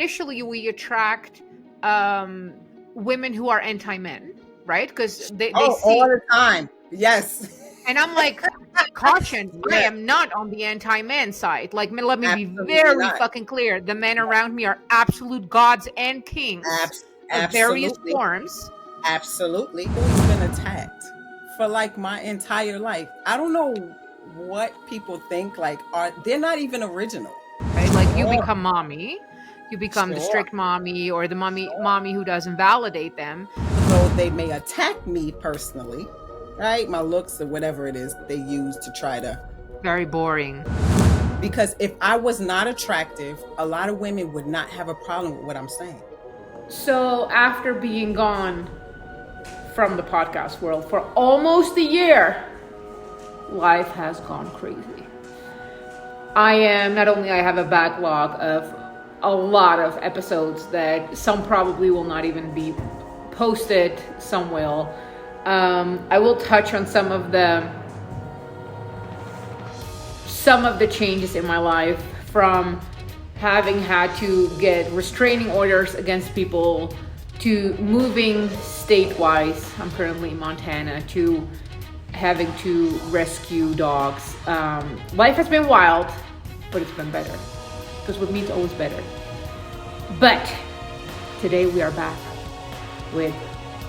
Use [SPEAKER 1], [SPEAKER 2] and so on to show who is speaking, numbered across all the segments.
[SPEAKER 1] initially we attract women who are anti-men, right? Because they see
[SPEAKER 2] all the time. Yes.
[SPEAKER 1] and I'm like, caution, I
[SPEAKER 2] Yes.
[SPEAKER 1] am not on the anti-man side. Like, let me be
[SPEAKER 2] Absolutely
[SPEAKER 1] very
[SPEAKER 2] not.
[SPEAKER 1] fucking clear. The men around me are absolute gods and kings of various
[SPEAKER 2] Absolutely.
[SPEAKER 1] forms.
[SPEAKER 2] Absolutely. Always been attacked for like my entire life. I don't know what people think, like, they're not even original.
[SPEAKER 1] Right? Like, you
[SPEAKER 2] Sure.
[SPEAKER 1] become mommy. You become the
[SPEAKER 2] Sure.
[SPEAKER 1] strict mommy or the mommy who doesn't validate them.
[SPEAKER 2] So they may attack me personally, right? My looks or whatever it is they use to try to.
[SPEAKER 1] Very boring.
[SPEAKER 2] Because if I was not attractive, a lot of women would not have a problem with what I'm saying.
[SPEAKER 1] So after being gone from the podcast world for almost a year, life has gone crazy. I have a backlog of a lot of episodes that some probably will not even be posted, some will. I will touch on some of the changes in my life, from having had to get restraining orders against people, to moving state-wise, I'm currently in Montana, to having to rescue dogs. Life has been wild, but it's been better. Because with me, it's always better. But today we are back with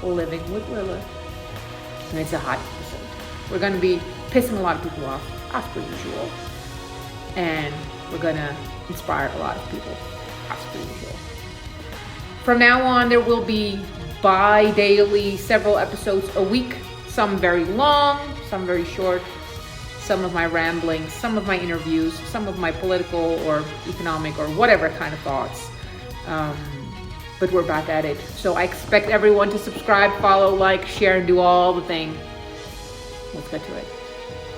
[SPEAKER 1] Living with Lilith. And it's a hot episode. We're going to be pissing a lot of people off, as per usual. And we're going to inspire a lot of people, as per usual. From now on, there will be bi-daily, several episodes a week. Some very long, some very short. Some of my ramblings, some of my interviews, some of my political or economic or whatever kind of thoughts. But we're back at it. So I expect everyone to subscribe, follow, like, share, and do all the thing. Let's get to it.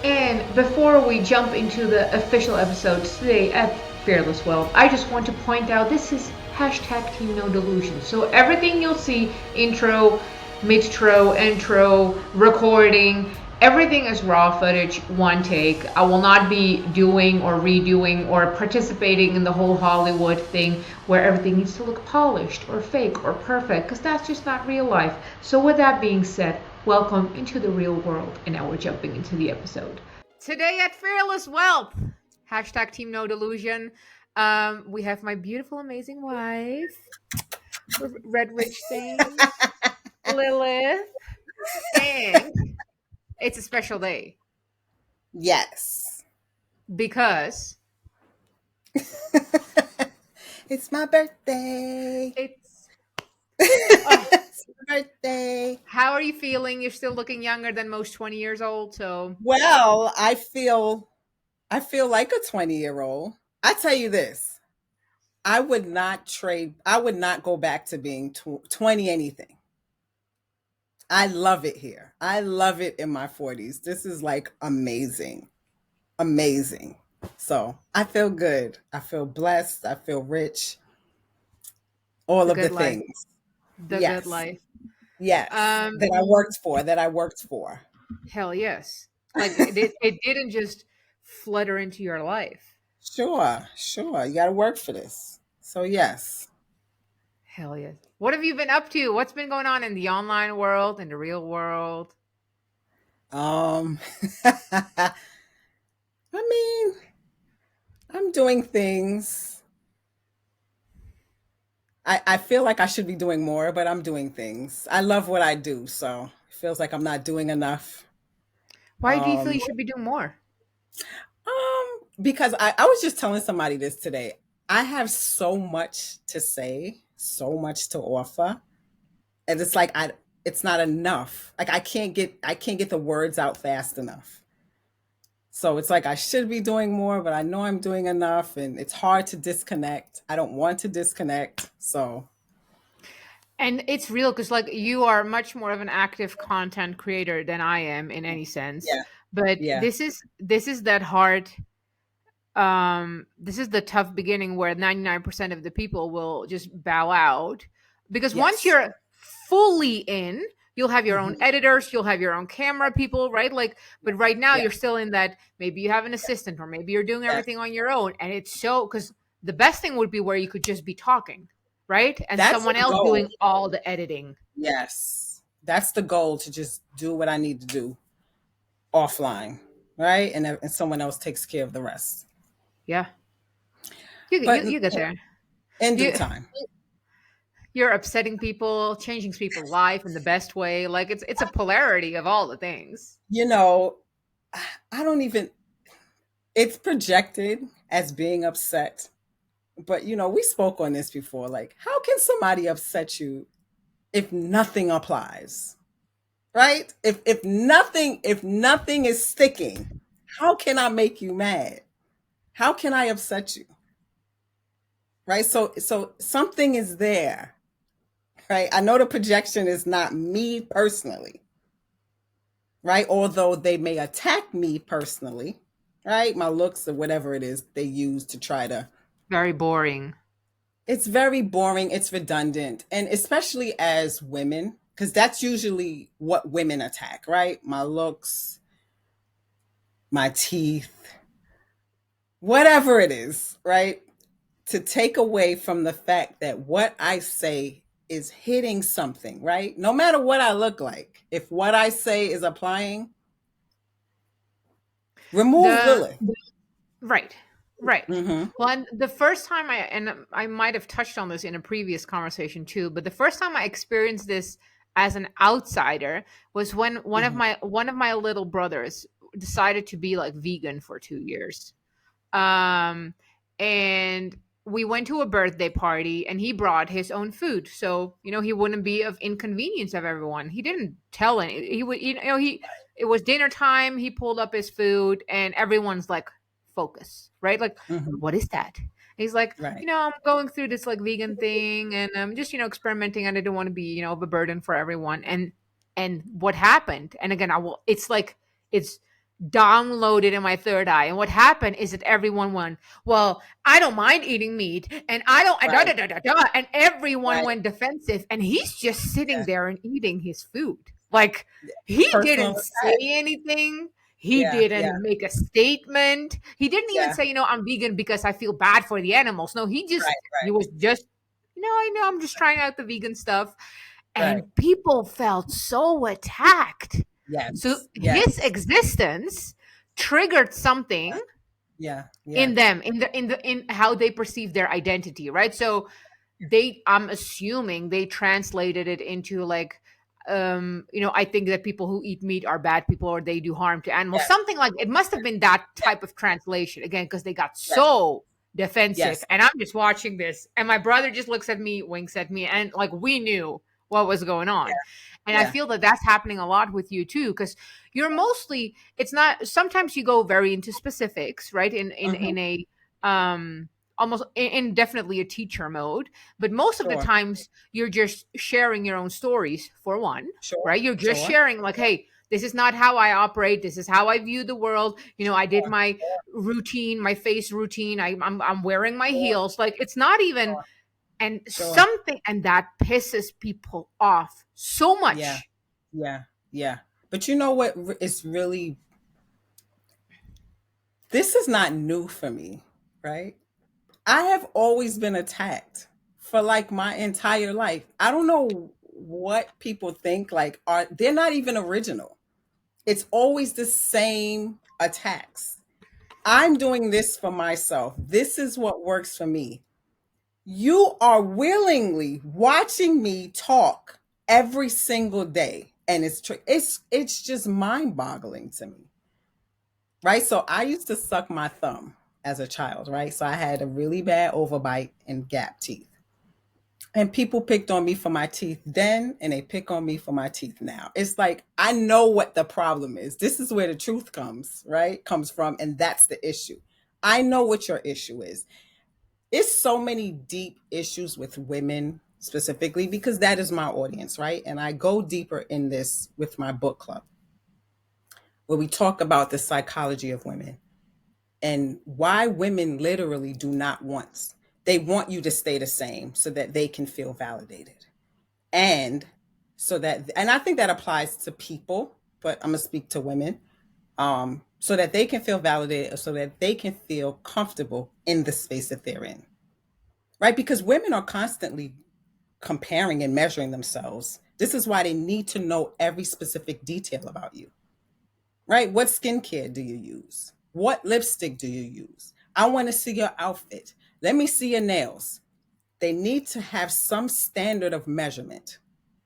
[SPEAKER 1] And before we jump into the official episode today at Fearless Wealth, I just want to point out this is hashtag Team No Delusion. So everything you'll see, intro, mid-tro, intro, recording, everything is raw footage, one take. I will not be doing or redoing or participating in the whole Hollywood thing where everything needs to look polished or fake or perfect, because that's just not real life. So with that being said, welcome into the real world, and now we're jumping into the episode. Today at Fearless Wealth, hashtag Team No Delusion, we have my beautiful, amazing wife, Red Rich Thing, Lilith, and it's a special day.
[SPEAKER 2] Yes.
[SPEAKER 1] Because
[SPEAKER 2] it's my birthday.
[SPEAKER 1] it's
[SPEAKER 2] It's my birthday.
[SPEAKER 1] How are you feeling? You're still looking younger than most 20 years old, so
[SPEAKER 2] Well, I feel like a 20-year-old. I tell you this. I would not go back to being 20 anything. I love it here. I love it in my 40s. This is like amazing. Amazing. So I feel good. I feel blessed. I feel rich. All of the
[SPEAKER 1] life.
[SPEAKER 2] things.
[SPEAKER 1] The good life.
[SPEAKER 2] Yes. That I worked for.
[SPEAKER 1] Hell yes. Like it didn't just flutter into your life.
[SPEAKER 2] Sure. You got to work for this. So yes.
[SPEAKER 1] Hell yes. What have you been up to? What's been going on in the online world, in the real world?
[SPEAKER 2] I mean, I'm doing things. I feel like I should be doing more, but I'm doing things. I love what I do, so it feels like I'm not doing enough.
[SPEAKER 1] Why do you feel you should be doing more?
[SPEAKER 2] Because I was just telling somebody this today. I have so much to say, so much to offer, and it's like it's not enough. Like I can't get the words out fast enough. So it's like I should be doing more, but I know I'm doing enough, and it's hard to disconnect. I don't want to disconnect. So
[SPEAKER 1] and it's real because like you are much more of an active content creator than I am in any sense.
[SPEAKER 2] Yeah.
[SPEAKER 1] But
[SPEAKER 2] Yeah.
[SPEAKER 1] this is that hard. This is the tough beginning where 99% of the people will just bow out, because once you're fully in, you'll have your own editors, you'll have your own camera people, right? Like, but right now you're still in that, maybe you have an assistant or maybe you're doing everything on your own. And it's so, because the best thing would be where you could just be talking, right? And
[SPEAKER 2] That's
[SPEAKER 1] someone
[SPEAKER 2] a
[SPEAKER 1] else
[SPEAKER 2] goal.
[SPEAKER 1] doing all the editing.
[SPEAKER 2] Yes. That's the goal, to just do what I need to do offline, right? And someone else takes care of the rest.
[SPEAKER 1] Yeah.
[SPEAKER 2] But
[SPEAKER 1] You get there.
[SPEAKER 2] in due
[SPEAKER 1] You
[SPEAKER 2] time.
[SPEAKER 1] you're upsetting people, changing people's life in the best way. Like it's a polarity of all the things.
[SPEAKER 2] You know, I don't even, it's projected as being upset. But we spoke on this before. Like, how can somebody upset you if nothing applies? Right? If nothing is sticking, how can I make you mad? How can I upset you? Right? So something is there. Right? I know the projection is not me personally, right? Although they may attack me personally, right? My looks or whatever it is they use to try to.
[SPEAKER 1] Very boring.
[SPEAKER 2] It's very boring, it's redundant, and especially as women, because that's usually what women attack, right? My looks, my teeth, whatever it is, right? To take away from the fact that what I say is hitting something, right? No matter what I look like, if what I say is applying, remove
[SPEAKER 1] The
[SPEAKER 2] Lilith.
[SPEAKER 1] Right. Right.
[SPEAKER 2] Mm-hmm.
[SPEAKER 1] Well, and the first time I might have touched on this in a previous conversation too, but the first time I experienced this as an outsider was when
[SPEAKER 2] Mm-hmm.
[SPEAKER 1] one of my little brothers decided to be like vegan for 2 years. Um, and we went to a birthday party and he brought his own food. So, he wouldn't be of inconvenience of everyone. He didn't tell any, he would, it was dinner time. He pulled up his food and everyone's like, focus, right? Like,
[SPEAKER 2] Mm-hmm.
[SPEAKER 1] what is that? And he's like,
[SPEAKER 2] Right.
[SPEAKER 1] I'm going through this like vegan thing and I'm just, experimenting and I don't want to be, of a burden for everyone. And what happened? And again, it's like, it's downloaded in my third eye. And what happened is that everyone went, well, I don't mind eating meat, and I don't, and da,
[SPEAKER 2] Right.
[SPEAKER 1] da, da, da, da, and everyone
[SPEAKER 2] Right.
[SPEAKER 1] went defensive, and he's just sitting
[SPEAKER 2] Yeah.
[SPEAKER 1] there and eating his food. Like he
[SPEAKER 2] Personal
[SPEAKER 1] didn't say
[SPEAKER 2] attack.
[SPEAKER 1] anything. He
[SPEAKER 2] Yeah. Yeah.
[SPEAKER 1] didn't make a statement. He didn't even
[SPEAKER 2] Yeah.
[SPEAKER 1] say, I'm vegan because I feel bad for the animals. No,
[SPEAKER 2] Right.
[SPEAKER 1] he was just, I know I'm just trying out the vegan stuff.
[SPEAKER 2] Right. Right.
[SPEAKER 1] And people felt so attacked. So
[SPEAKER 2] Yes.
[SPEAKER 1] his
[SPEAKER 2] Yes.
[SPEAKER 1] existence triggered something
[SPEAKER 2] Yeah.
[SPEAKER 1] in
[SPEAKER 2] Yeah.
[SPEAKER 1] them, in how they perceive their identity, right? So I'm assuming they translated it into like, I think that people who eat meat are bad people or they do harm to animals,
[SPEAKER 2] Yes.
[SPEAKER 1] something like it must have been that type of translation again, because they got
[SPEAKER 2] Yes.
[SPEAKER 1] so defensive.
[SPEAKER 2] Yes.
[SPEAKER 1] And I'm just watching this and my brother just looks at me, winks at me, and like we knew what was going on. And I
[SPEAKER 2] Yeah.
[SPEAKER 1] feel that that's happening a lot with you too, because you're mostly, it's not, sometimes you go very into specifics, right?
[SPEAKER 2] Mm-hmm.
[SPEAKER 1] In a almost in definitely a teacher mode, but most of the
[SPEAKER 2] Sure.
[SPEAKER 1] times you're just sharing your own stories for one,
[SPEAKER 2] Sure.
[SPEAKER 1] right? You're just
[SPEAKER 2] Sure.
[SPEAKER 1] sharing like, hey, this is not how I operate, this is how I view the world. I did
[SPEAKER 2] Sure.
[SPEAKER 1] my routine, my face routine, I'm wearing my
[SPEAKER 2] Sure.
[SPEAKER 1] heels, like it's not even,
[SPEAKER 2] Sure.
[SPEAKER 1] and
[SPEAKER 2] Sure.
[SPEAKER 1] something, and that pisses people off so
[SPEAKER 2] Yeah.
[SPEAKER 1] much.
[SPEAKER 2] Yeah. Yeah. But you know what? It's really, this is not new for me, right? I have always been attacked for like my entire life. I don't know what people think, like, they're not even original. It's always the same attacks. I'm doing this for myself. This is what works for me. You are willingly watching me talk every single day, and it's just mind-boggling to me. Right? So I used to suck my thumb as a child, right? So I had a really bad overbite and gap teeth. And people picked on me for my teeth then, and they pick on me for my teeth now. It's like, I know what the problem is. This is where the truth comes, right? Comes from, and that's the issue. I know what your issue is. It's so many deep issues with women specifically, because that is my audience, right? And I go deeper in this with my book club, where we talk about the psychology of women and why women literally do not want. They want you to stay the same so that they can feel validated. And and I think that applies to people, but I'm gonna speak to women, so that they can feel validated, so that they can feel comfortable in the space that they're in. right? Because women are constantly comparing and measuring themselves. This is why they need to know every specific detail about you, right? What skincare do you use? What lipstick do you use? I want to see your outfit. Let me see your nails. They need to have some standard of measurement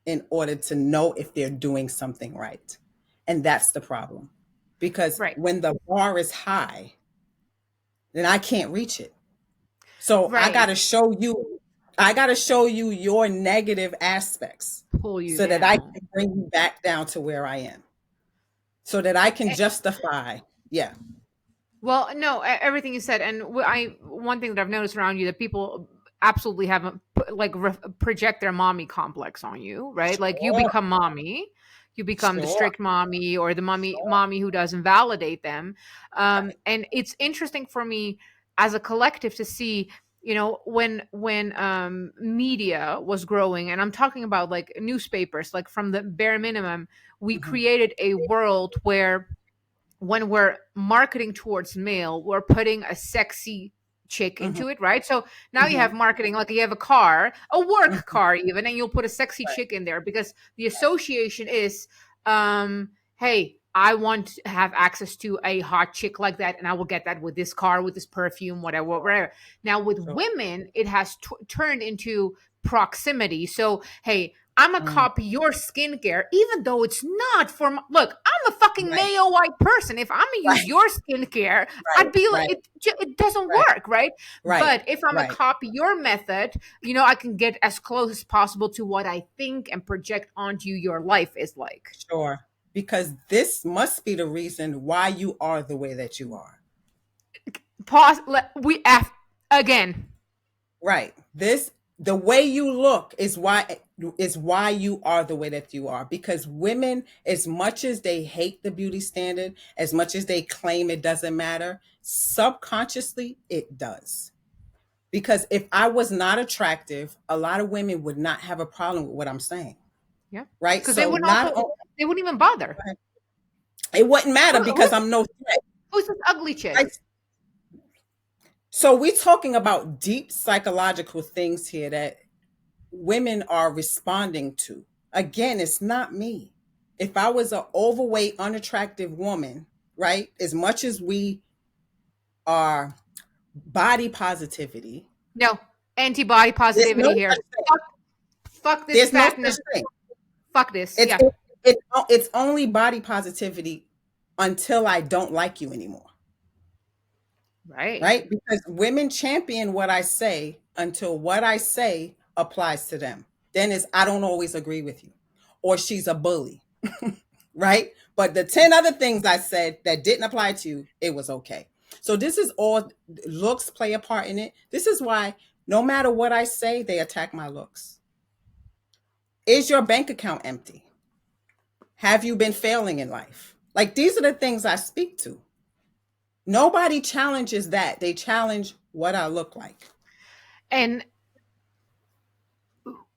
[SPEAKER 2] in order to know if they're doing something right. And that's the problem. Because
[SPEAKER 1] Right.
[SPEAKER 2] when the bar is high, then I can't reach it. So
[SPEAKER 1] Right.
[SPEAKER 2] I got to show you your negative aspects
[SPEAKER 1] Pull you
[SPEAKER 2] so that I
[SPEAKER 1] down.
[SPEAKER 2] can bring you back down to where I am. So that I can justify. Yeah.
[SPEAKER 1] Well, no, everything you said, and I one thing that I've noticed around you that people absolutely have a, like project their mommy complex on you, right? Like you
[SPEAKER 2] Sure.
[SPEAKER 1] become mommy, you become the
[SPEAKER 2] Sure.
[SPEAKER 1] strict mommy or the
[SPEAKER 2] Sure.
[SPEAKER 1] mommy who doesn't validate them,
[SPEAKER 2] Right.
[SPEAKER 1] and it's interesting for me as a collective to see. You know, when media was growing, and I'm talking about like newspapers, like from the bare minimum, we
[SPEAKER 2] Mhm.
[SPEAKER 1] created a world where when we're marketing towards male, we're putting a sexy chick
[SPEAKER 2] Mhm.
[SPEAKER 1] into it, right? So now you have
[SPEAKER 2] Mhm.
[SPEAKER 1] marketing like you have a car, a work
[SPEAKER 2] Mhm.
[SPEAKER 1] car even, and you'll put a sexy
[SPEAKER 2] Right.
[SPEAKER 1] chick in there because the association is hey, I want to have access to a hot chick like that, and I will get that with this car, with this perfume, whatever, whatever. Now with
[SPEAKER 2] Sure.
[SPEAKER 1] women, it has turned into proximity. So hey, I'm gonna
[SPEAKER 2] Mm.
[SPEAKER 1] copy your skincare, even though it's not for my, look. I'm a fucking
[SPEAKER 2] Right.
[SPEAKER 1] male white person. If I'm gonna use
[SPEAKER 2] Right.
[SPEAKER 1] your skincare, I'd
[SPEAKER 2] Right.
[SPEAKER 1] be like,
[SPEAKER 2] Right.
[SPEAKER 1] it doesn't
[SPEAKER 2] Right.
[SPEAKER 1] work, right?
[SPEAKER 2] Right.
[SPEAKER 1] But if I'm gonna
[SPEAKER 2] Right.
[SPEAKER 1] copy your method, I can get as close as possible to what I think and project onto you your life is like.
[SPEAKER 2] Sure. Because this must be the reason why you are the way that you are.
[SPEAKER 1] Pause. We F again.
[SPEAKER 2] Right. This the way you look is why you are the way that you are. Because women, as much as they hate the beauty standard, as much as they claim it doesn't matter, subconsciously it does. Because if I was not attractive, a lot of women would not have a problem with what I'm saying.
[SPEAKER 1] Yeah,
[SPEAKER 2] Right.
[SPEAKER 1] because they
[SPEAKER 2] So
[SPEAKER 1] wouldn't
[SPEAKER 2] not
[SPEAKER 1] also they wouldn't even bother.
[SPEAKER 2] it wouldn't matter because
[SPEAKER 1] Who's
[SPEAKER 2] I'm no threat.
[SPEAKER 1] who's this ugly
[SPEAKER 2] Right.
[SPEAKER 1] chick?
[SPEAKER 2] So we're talking about deep psychological things here that women are responding to. Again, it's not me. If I was an overweight, unattractive woman, right, as much as we are body positivity,
[SPEAKER 1] No, antibody
[SPEAKER 2] there's no
[SPEAKER 1] positivity here.
[SPEAKER 2] such thing.
[SPEAKER 1] Fuck, fuck this
[SPEAKER 2] There's no such
[SPEAKER 1] fatness.
[SPEAKER 2] thing.
[SPEAKER 1] Fuck this.
[SPEAKER 2] It's
[SPEAKER 1] Yeah.
[SPEAKER 2] it's only body positivity until I don't like you anymore,
[SPEAKER 1] Right.
[SPEAKER 2] right? Because women champion what I say until what I say applies to them. Then it's I don't always agree with you, or she's a bully, right? But the 10 other things I said that didn't apply to you, it was okay. So this is all looks play a part in it. This is why no matter what I say, they attack my looks. Is your bank account empty? Have you been failing in life? Like these are the things I speak to. Nobody challenges that. They challenge what I look like.
[SPEAKER 1] And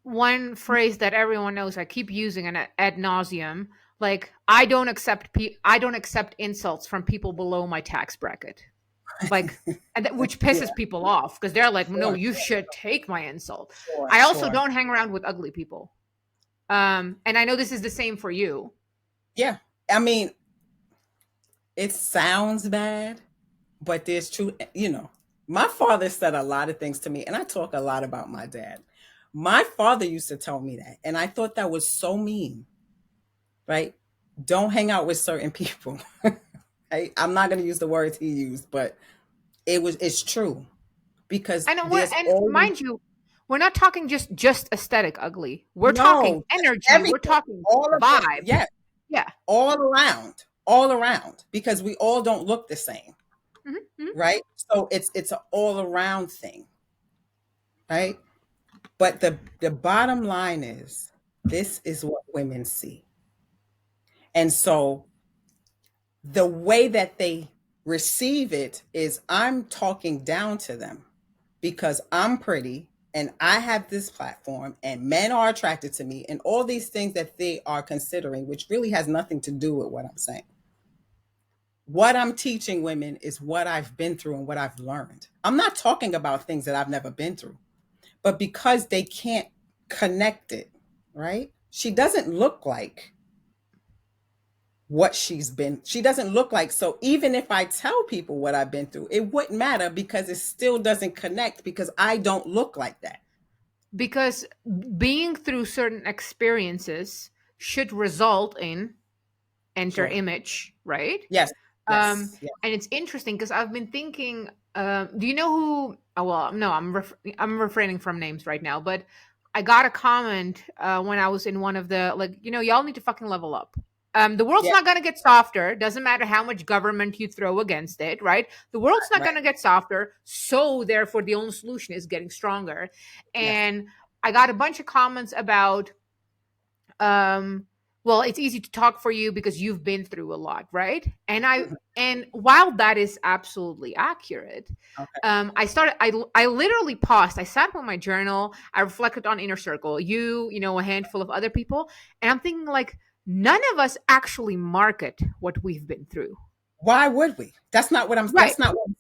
[SPEAKER 1] one phrase that everyone knows, I keep using it ad nauseum. Like I don't accept insults from people below my tax bracket. Like, which
[SPEAKER 2] Yeah,
[SPEAKER 1] pisses people off because they're like, no,
[SPEAKER 2] sure,
[SPEAKER 1] you should take my insult.
[SPEAKER 2] sure,
[SPEAKER 1] I also
[SPEAKER 2] sure.
[SPEAKER 1] don't hang around with ugly people. And I know this is the same for you.
[SPEAKER 2] Yeah. I mean, it sounds bad, but there's true, my father said a lot of things to me, and I talk a lot about my dad. My father used to tell me that, and I thought that was so mean, right? Don't hang out with certain people. I'm not going to use the words he used, but it's true because there's
[SPEAKER 1] And
[SPEAKER 2] always
[SPEAKER 1] mind you, we're not talking just aesthetic ugly. We're talking
[SPEAKER 2] no
[SPEAKER 1] energy. We're
[SPEAKER 2] everything,
[SPEAKER 1] talking
[SPEAKER 2] all of it.
[SPEAKER 1] vibe.
[SPEAKER 2] Yeah,
[SPEAKER 1] Yeah.
[SPEAKER 2] all around, because we all don't look the same,
[SPEAKER 1] Hmm.
[SPEAKER 2] right? So it's an all around thing, right? But the bottom line is this is what women see. And so the way that they receive it is I'm talking down to them because I'm pretty and I have this platform and men are attracted to me and all these things that they are considering, which really has nothing to do with what I'm saying. What I'm teaching women is what I've been through and what I've learned. I'm not talking about things that I've never been through. but because they can't connect it, right? She doesn't look like what she doesn't look like. So even if I tell people what I've been through, it wouldn't matter because it still doesn't connect because I don't look like that.
[SPEAKER 1] Because being through certain experiences should result in enter
[SPEAKER 2] Sure.
[SPEAKER 1] image, right?
[SPEAKER 2] Yes.
[SPEAKER 1] Um,
[SPEAKER 2] Yes. Yes.
[SPEAKER 1] and it's interesting because I've been thinking, do you know who? Oh, well, no, I'm refraining from names right now, but I got a comment when I was in one of the like, y'all need to fucking level up. The world's
[SPEAKER 2] Yeah.
[SPEAKER 1] not gonna get softer. Doesn't matter how much government you throw against it, right? The world's not
[SPEAKER 2] Right.
[SPEAKER 1] gonna get softer. So therefore, the only solution is getting stronger.
[SPEAKER 2] Yes.
[SPEAKER 1] And I got a bunch of comments about um well, it's easy to talk for you because you've been through a lot, right?
[SPEAKER 2] Mhm.
[SPEAKER 1] And while that is absolutely accurate,
[SPEAKER 2] Okay.
[SPEAKER 1] I literally paused. I sat with my journal, I reflected on inner circle, a handful of other people, and I'm thinking like none of us actually market what we've been through.
[SPEAKER 2] Why would we?
[SPEAKER 1] Right.
[SPEAKER 2] That's not what I'm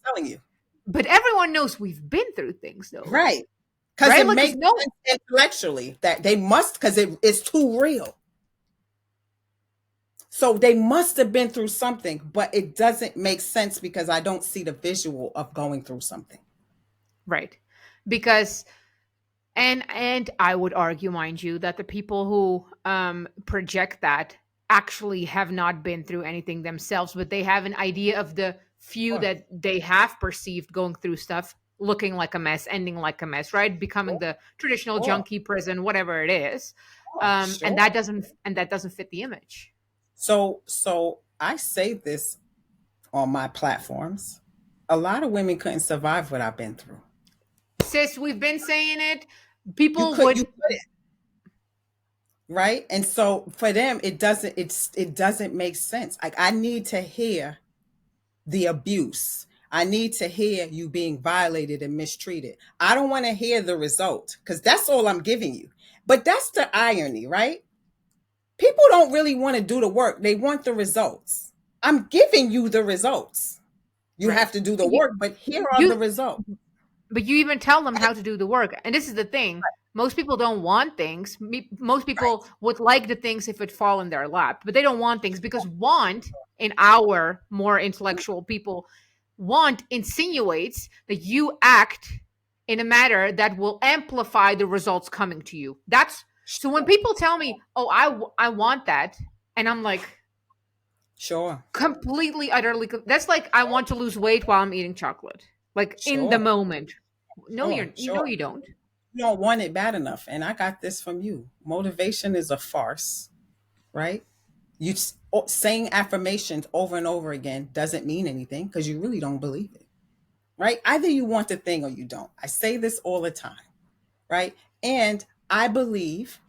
[SPEAKER 2] telling you.
[SPEAKER 1] But everyone knows we've been through things though.
[SPEAKER 2] Right. Because
[SPEAKER 1] Right?
[SPEAKER 2] it
[SPEAKER 1] Like, because
[SPEAKER 2] makes
[SPEAKER 1] no,
[SPEAKER 2] sense intellectually that they must, because it's too real. So they must have been through something, but it doesn't make sense because I don't see the visual of going through something.
[SPEAKER 1] right. Because and I would argue, mind you, that the people who project that actually have not been through anything themselves, but they have an idea of the few
[SPEAKER 2] Sure.
[SPEAKER 1] that they have perceived going through stuff, looking like a mess, ending like a mess, right? Becoming the traditional
[SPEAKER 2] Sure.
[SPEAKER 1] junkie prison, whatever it is,
[SPEAKER 2] Sure.
[SPEAKER 1] and
[SPEAKER 2] Sure.
[SPEAKER 1] that doesn't fit the image.
[SPEAKER 2] So I say this on my platforms. A lot of women couldn't survive what I've been through.
[SPEAKER 1] Sis, we've been saying it.
[SPEAKER 2] You
[SPEAKER 1] People
[SPEAKER 2] could, you
[SPEAKER 1] would
[SPEAKER 2] couldn't, right? And so for them, it doesn't make sense. Like I need to hear the abuse. I need to hear you being violated and mistreated. I don't want to hear the result because that's all I'm giving you. But that's the irony, right? People don't really want to do the work. They want the results. I'm giving you the results. You
[SPEAKER 1] right.
[SPEAKER 2] have to do the
[SPEAKER 1] You,
[SPEAKER 2] work, but here are the
[SPEAKER 1] you
[SPEAKER 2] results.
[SPEAKER 1] but you even tell them how to do the work. And this is the thing. Most people don't want things. Most people
[SPEAKER 2] Right.
[SPEAKER 1] would like the things if it fall in their lap, but they don't want things because want in our more intellectual people want insinuates that you act in a manner that will amplify the results coming to you. That's so when
[SPEAKER 2] Sure.
[SPEAKER 1] people tell me, "Oh, I want that." And I'm like
[SPEAKER 2] Sure.
[SPEAKER 1] completely utterly that's like I want to lose weight while I'm eating chocolate. Like in the
[SPEAKER 2] Sure.
[SPEAKER 1] moment. No,
[SPEAKER 2] Sure.
[SPEAKER 1] you
[SPEAKER 2] Sure.
[SPEAKER 1] know you don't.
[SPEAKER 2] You don't want it bad enough. And I got this from you. Motivation is a farce, right? Saying affirmations over and over again doesn't mean anything because you really don't believe it, right? Either you want the thing or you don't. I say this all the time, right? And I believe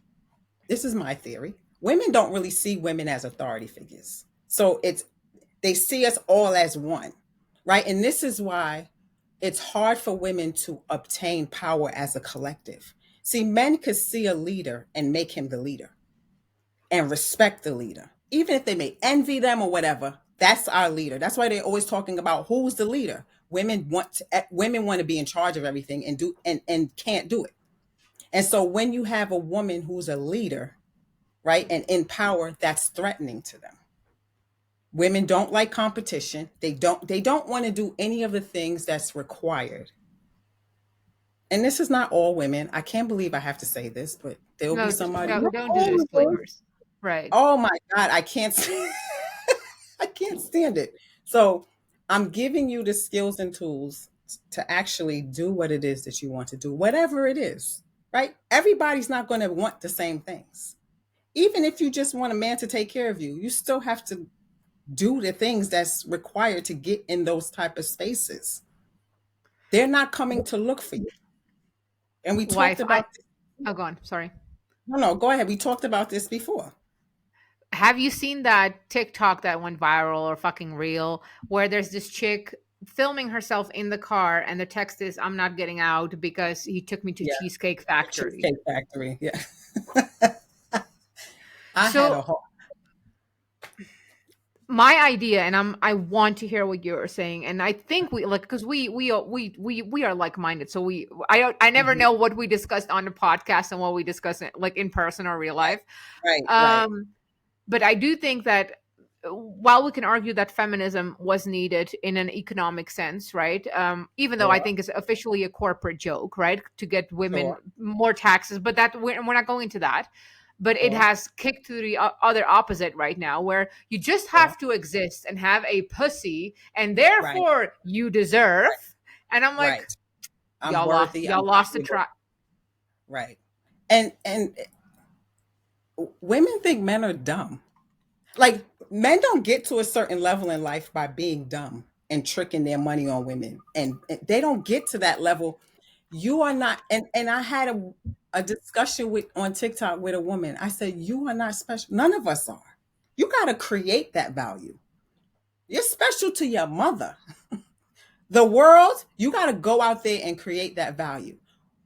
[SPEAKER 2] this is my theory. Women don't really see women as authority figures. So they see us all as one, right? And this is why it's hard for women to obtain power as a collective. See, men could see a leader and make him the leader and respect the leader. Even if they may envy them or whatever, that's our leader. That's why they're always talking about who's the leader. Women want to be in charge of everything and can't do it. And so when you have a woman who's a leader, right, and in power, that's threatening to them. Women don't like competition. They don't want to do any of the things that's required. And this is not all women. I can't believe I have to say this, but there will be
[SPEAKER 1] No,
[SPEAKER 2] somebody.
[SPEAKER 1] no,
[SPEAKER 2] Not
[SPEAKER 1] don't do
[SPEAKER 2] all of us.
[SPEAKER 1] disclaimers. Right.
[SPEAKER 2] Oh my God, I can't I can't stand it. So I'm giving you the skills and tools to actually do what it is that you want to do, whatever it is, right? Everybody's not going to want the same things. Even if you just want a man to take care of you, you still have to do the things that's required to get in those type of spaces. They're not coming to look for you. And we talked
[SPEAKER 1] Wife,
[SPEAKER 2] about this.
[SPEAKER 1] oh, go on. Sorry.
[SPEAKER 2] No, no, go ahead. We talked about this before.
[SPEAKER 1] Have you seen that TikTok that went viral or fucking real where there's this chick filming herself in the car and the text is, I'm not getting out because he took me to
[SPEAKER 2] Yeah,
[SPEAKER 1] Cheesecake
[SPEAKER 2] the
[SPEAKER 1] Factory.
[SPEAKER 2] Cheesecake Factory. Yeah. I had a
[SPEAKER 1] So
[SPEAKER 2] whole
[SPEAKER 1] my idea, and I want to hear what you're saying, and I think we like, because we are like-minded, so I never
[SPEAKER 2] Mhm.
[SPEAKER 1] know what we discussed on the podcast and what we discuss like in person or real life.
[SPEAKER 2] Right, right.
[SPEAKER 1] um but I do think that while we can argue that feminism was needed in an economic sense, right? Even though I
[SPEAKER 2] Sure,
[SPEAKER 1] think it's officially a corporate joke, right, to get women
[SPEAKER 2] sure,
[SPEAKER 1] more taxes, but that we're not going into that. But it
[SPEAKER 2] sure,
[SPEAKER 1] has kicked to the other opposite right now, where you just
[SPEAKER 2] sure.
[SPEAKER 1] have to exist and have a pussy, and
[SPEAKER 2] Right,
[SPEAKER 1] therefore you deserve.
[SPEAKER 2] right,
[SPEAKER 1] And I'm like,
[SPEAKER 2] right. I'm worthy. I'm
[SPEAKER 1] y'all lost the
[SPEAKER 2] valuable.
[SPEAKER 1] track.
[SPEAKER 2] Right. And women think men are dumb. Like, men don't get to a certain level in life by being dumb and tricking their money on women. And they don't get to that level. You are not, and I had a discussion with on TikTok with a woman. I said, you are not special. None of us are. You got to create that value. You're special to your mother. The world, you got to go out there and create that value.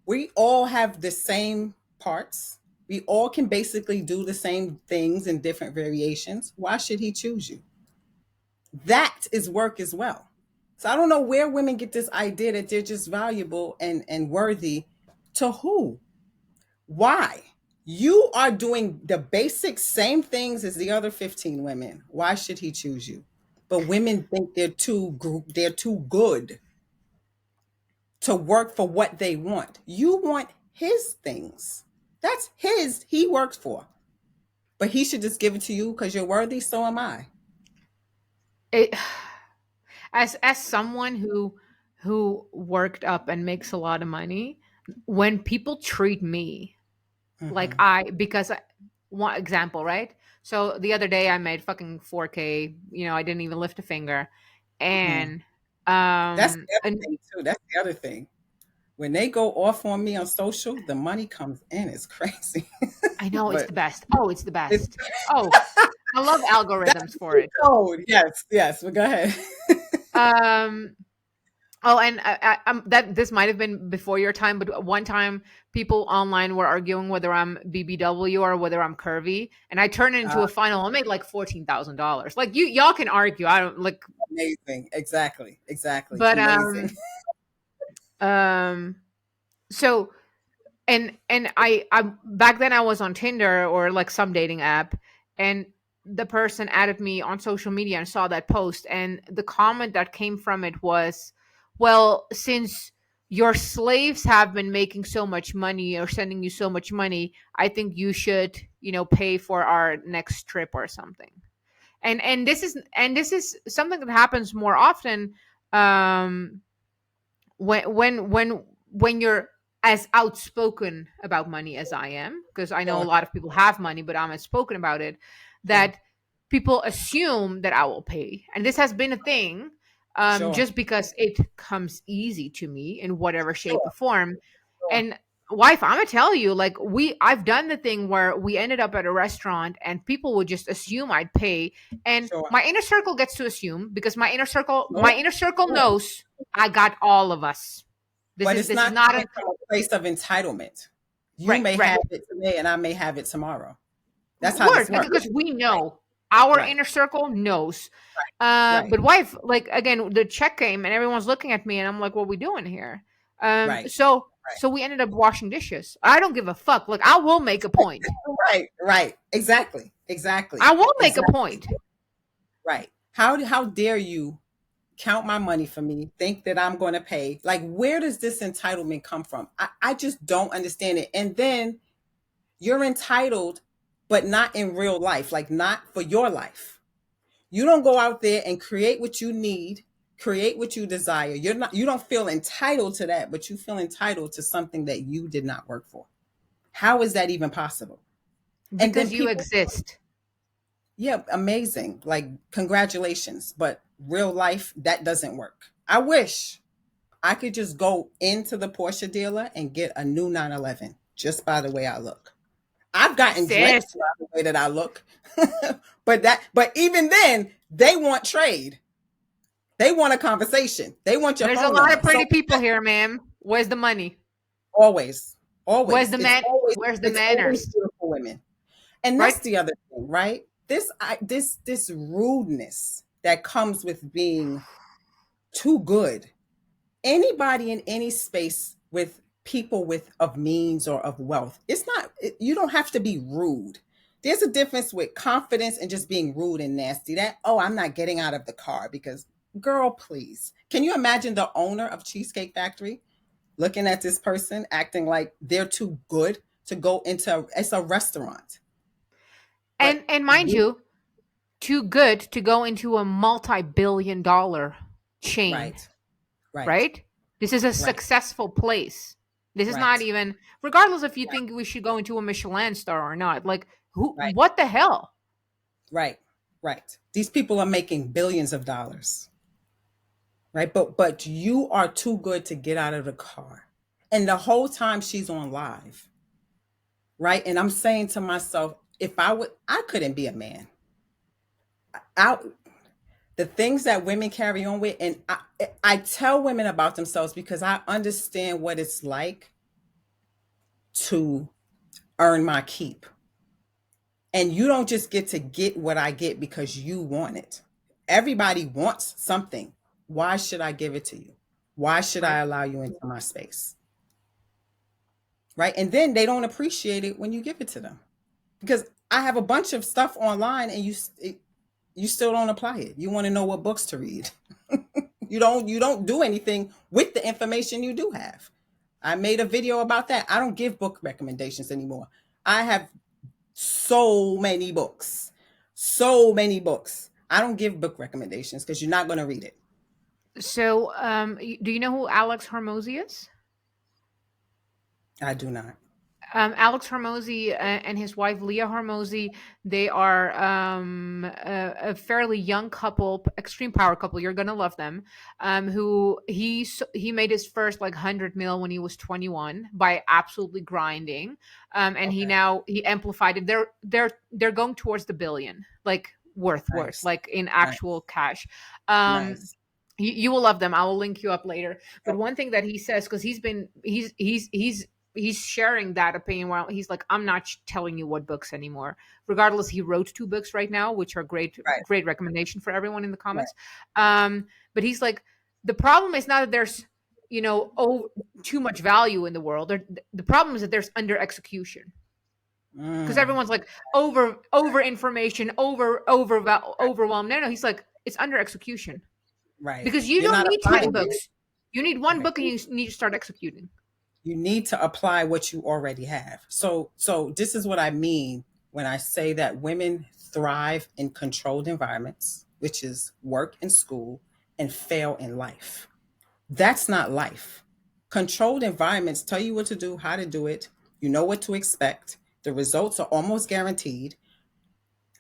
[SPEAKER 2] We all have the same parts. We all can basically do the same things in different variations. Why should he choose you? That is work as well. So I don't know where women get this idea that they're just valuable and worthy. To who? Why? You are doing the basic same things as the other 15 women. Why should he choose you? But women think they're too good to work for what they want. You want his things. That's his, he works for. But he should just give it to you because you're worthy, so am I.
[SPEAKER 1] It, as someone who worked up and makes a lot of money, when people treat me like
[SPEAKER 2] Hmm.
[SPEAKER 1] because one example, right? So the other day I made fucking 4K, I didn't even lift a finger.
[SPEAKER 2] Hmm.
[SPEAKER 1] And
[SPEAKER 2] That's the other
[SPEAKER 1] and
[SPEAKER 2] thing too. That's the other thing. When they go off on me on social, the money comes in. It's crazy.
[SPEAKER 1] I know it's
[SPEAKER 2] But
[SPEAKER 1] the best. Oh, it's the
[SPEAKER 2] it's
[SPEAKER 1] best. Oh, I love
[SPEAKER 2] that's
[SPEAKER 1] algorithms for
[SPEAKER 2] the
[SPEAKER 1] it.
[SPEAKER 2] code. Yes, yes. But go ahead.
[SPEAKER 1] Um Oh, and that this might have been before your time, but one time people online were arguing whether I'm BBW or whether I'm curvy, and I turned it into a final. I made like $14,000. Like y'all can argue. I don't like,
[SPEAKER 2] Amazing. Exactly. Exactly.
[SPEAKER 1] but
[SPEAKER 2] Amazing.
[SPEAKER 1] um, so and I back then I was on Tinder or like some dating app, and the person added me on social media and saw that post, and the comment that came from it was, well, since your slaves have been making so much money or sending you so much money, I think you should, pay for our next trip or something. And this is something that happens more often, um when you're as outspoken about money as I am, because I know a
[SPEAKER 2] Sure.
[SPEAKER 1] lot of people have money, but I'm outspoken about it,
[SPEAKER 2] Sure.
[SPEAKER 1] that people assume that I will pay. And this has been a thing,
[SPEAKER 2] Sure.
[SPEAKER 1] just because it comes easy to me in whatever shape or
[SPEAKER 2] Sure.
[SPEAKER 1] form.
[SPEAKER 2] Sure.
[SPEAKER 1] And wife, I'm gonna tell you, like, I've done the thing where we ended up at a restaurant and people would just assume I'd pay, and
[SPEAKER 2] Sure.
[SPEAKER 1] my inner circle gets to assume because
[SPEAKER 2] Sure.
[SPEAKER 1] my inner circle
[SPEAKER 2] Sure.
[SPEAKER 1] knows I got all of us. this
[SPEAKER 2] But
[SPEAKER 1] is
[SPEAKER 2] it's
[SPEAKER 1] this is
[SPEAKER 2] not
[SPEAKER 1] not
[SPEAKER 2] coming
[SPEAKER 1] a
[SPEAKER 2] from a place of entitlement. You
[SPEAKER 1] right,
[SPEAKER 2] may
[SPEAKER 1] right.
[SPEAKER 2] have it today and I may have it tomorrow. That's how this
[SPEAKER 1] Word,
[SPEAKER 2] works.
[SPEAKER 1] because we
[SPEAKER 2] Right.
[SPEAKER 1] know our
[SPEAKER 2] Right.
[SPEAKER 1] inner circle knows.
[SPEAKER 2] Right.
[SPEAKER 1] But wife, like, again, the check came and everyone's looking at me and I'm like, what are we doing here?
[SPEAKER 2] Right.
[SPEAKER 1] So we ended up washing dishes. I don't give a fuck. Like, I will make a point.
[SPEAKER 2] Right. Right. Exactly.
[SPEAKER 1] I
[SPEAKER 2] Exactly.
[SPEAKER 1] will make a
[SPEAKER 2] Exactly.
[SPEAKER 1] point.
[SPEAKER 2] Right. How dare you count my money for me, think that I'm going to pay? Like, where does this entitlement come from? I just don't understand it. And then you're entitled, but not in real life, like not for your life. You don't go out there and create what you need, create what you desire. You don't feel entitled to that, but you feel entitled to something that you did not work for. How is that even possible? And then
[SPEAKER 1] Because you
[SPEAKER 2] people,
[SPEAKER 1] exist.
[SPEAKER 2] yeah, amazing. Like, congratulations. But real life, that doesn't work. I wish I could just go into the Porsche dealer and get a new 911 just by the way I look. I've gotten
[SPEAKER 1] Sis,
[SPEAKER 2] dressed by the way that I look. But even then, they want trade. They want a conversation. They want your
[SPEAKER 1] there's a
[SPEAKER 2] phone
[SPEAKER 1] lot
[SPEAKER 2] number.
[SPEAKER 1] of
[SPEAKER 2] So
[SPEAKER 1] pretty people here, ma'am. Where's the money?
[SPEAKER 2] always,
[SPEAKER 1] Where's
[SPEAKER 2] always,
[SPEAKER 1] the man? Where's the
[SPEAKER 2] it's always
[SPEAKER 1] manners?
[SPEAKER 2] beautiful women. And
[SPEAKER 1] Right?
[SPEAKER 2] that's the other thing, right? this rudeness that comes with being too good. Anybody in any space with people with of means or of wealth, it's not, you don't have to be rude. There's a difference with confidence and just being rude and nasty. That, oh, I'm not getting out of the car because, girl, please. Can you imagine the owner of Cheesecake Factory looking at this person acting like they're too good to go into, it's a restaurant. But
[SPEAKER 1] And mind you, too good to go into a multi-billion dollar chain,
[SPEAKER 2] right, right,
[SPEAKER 1] right? This is a
[SPEAKER 2] right,
[SPEAKER 1] successful place. This is not
[SPEAKER 2] right,
[SPEAKER 1] even, regardless if you think we should go into a Michelin star or not. Like, who?
[SPEAKER 2] right,
[SPEAKER 1] What the hell?
[SPEAKER 2] right, right. These people are making billions of dollars, right? But you are too good to get out of the car. And the whole time she's on live, right? And I'm saying to myself, if I would, I couldn't be a man. I, the things that women carry on with, and I tell women about themselves because I understand what it's like to earn my keep. And you don't just get what I get because you want it. Everybody wants something. Why should I give it to you? Why should I
[SPEAKER 1] Right.
[SPEAKER 2] allow you into my space? Right? And then they don't appreciate it when you give it to them. Because I have a bunch of stuff online and you still don't apply it. You want to know what books to read. You don't do anything with the information you do have. I made a video about that. I don't give book recommendations anymore. I have so many books. So many books. I don't give book recommendations because you're not going to read it.
[SPEAKER 1] So, do you know who Alex Hormozy is?
[SPEAKER 2] I do not.
[SPEAKER 1] Alex Hormozy and his wife Leah Hormozy, they are a fairly young couple, extreme power couple. You're gonna love them. Who he made his first like 100 mil when he was 21 by absolutely grinding, and
[SPEAKER 2] Okay.
[SPEAKER 1] he amplified it. They're going towards the billion, like worth,
[SPEAKER 2] Nice.
[SPEAKER 1] like in
[SPEAKER 2] Nice.
[SPEAKER 1] actual cash. Um,
[SPEAKER 2] Nice.
[SPEAKER 1] you will love them. I will link you up later. But
[SPEAKER 2] Okay.
[SPEAKER 1] one thing that he says, because he's sharing that opinion while he's like, I'm not telling you what books anymore. Regardless, he wrote 2 books right now, which are
[SPEAKER 2] Right.
[SPEAKER 1] great recommendation for everyone in the
[SPEAKER 2] Right.
[SPEAKER 1] comments. But he's like, the problem is not that there's too much value in the world. The problem is that there's under execution, because
[SPEAKER 2] Mm,
[SPEAKER 1] everyone's like over information, overwhelmed. No, he's like, it's under execution,
[SPEAKER 2] right.
[SPEAKER 1] because you
[SPEAKER 2] You're
[SPEAKER 1] don't
[SPEAKER 2] not
[SPEAKER 1] need 10
[SPEAKER 2] applying it.
[SPEAKER 1] books. You need one
[SPEAKER 2] Right.
[SPEAKER 1] book and you need to start executing.
[SPEAKER 2] You need to apply what you already have. So this is what I mean when I say that women thrive in controlled environments, which is work and school, and fail in life. That's not life. Controlled environments tell you what to do, how to do it. You know what to expect. The results are almost guaranteed.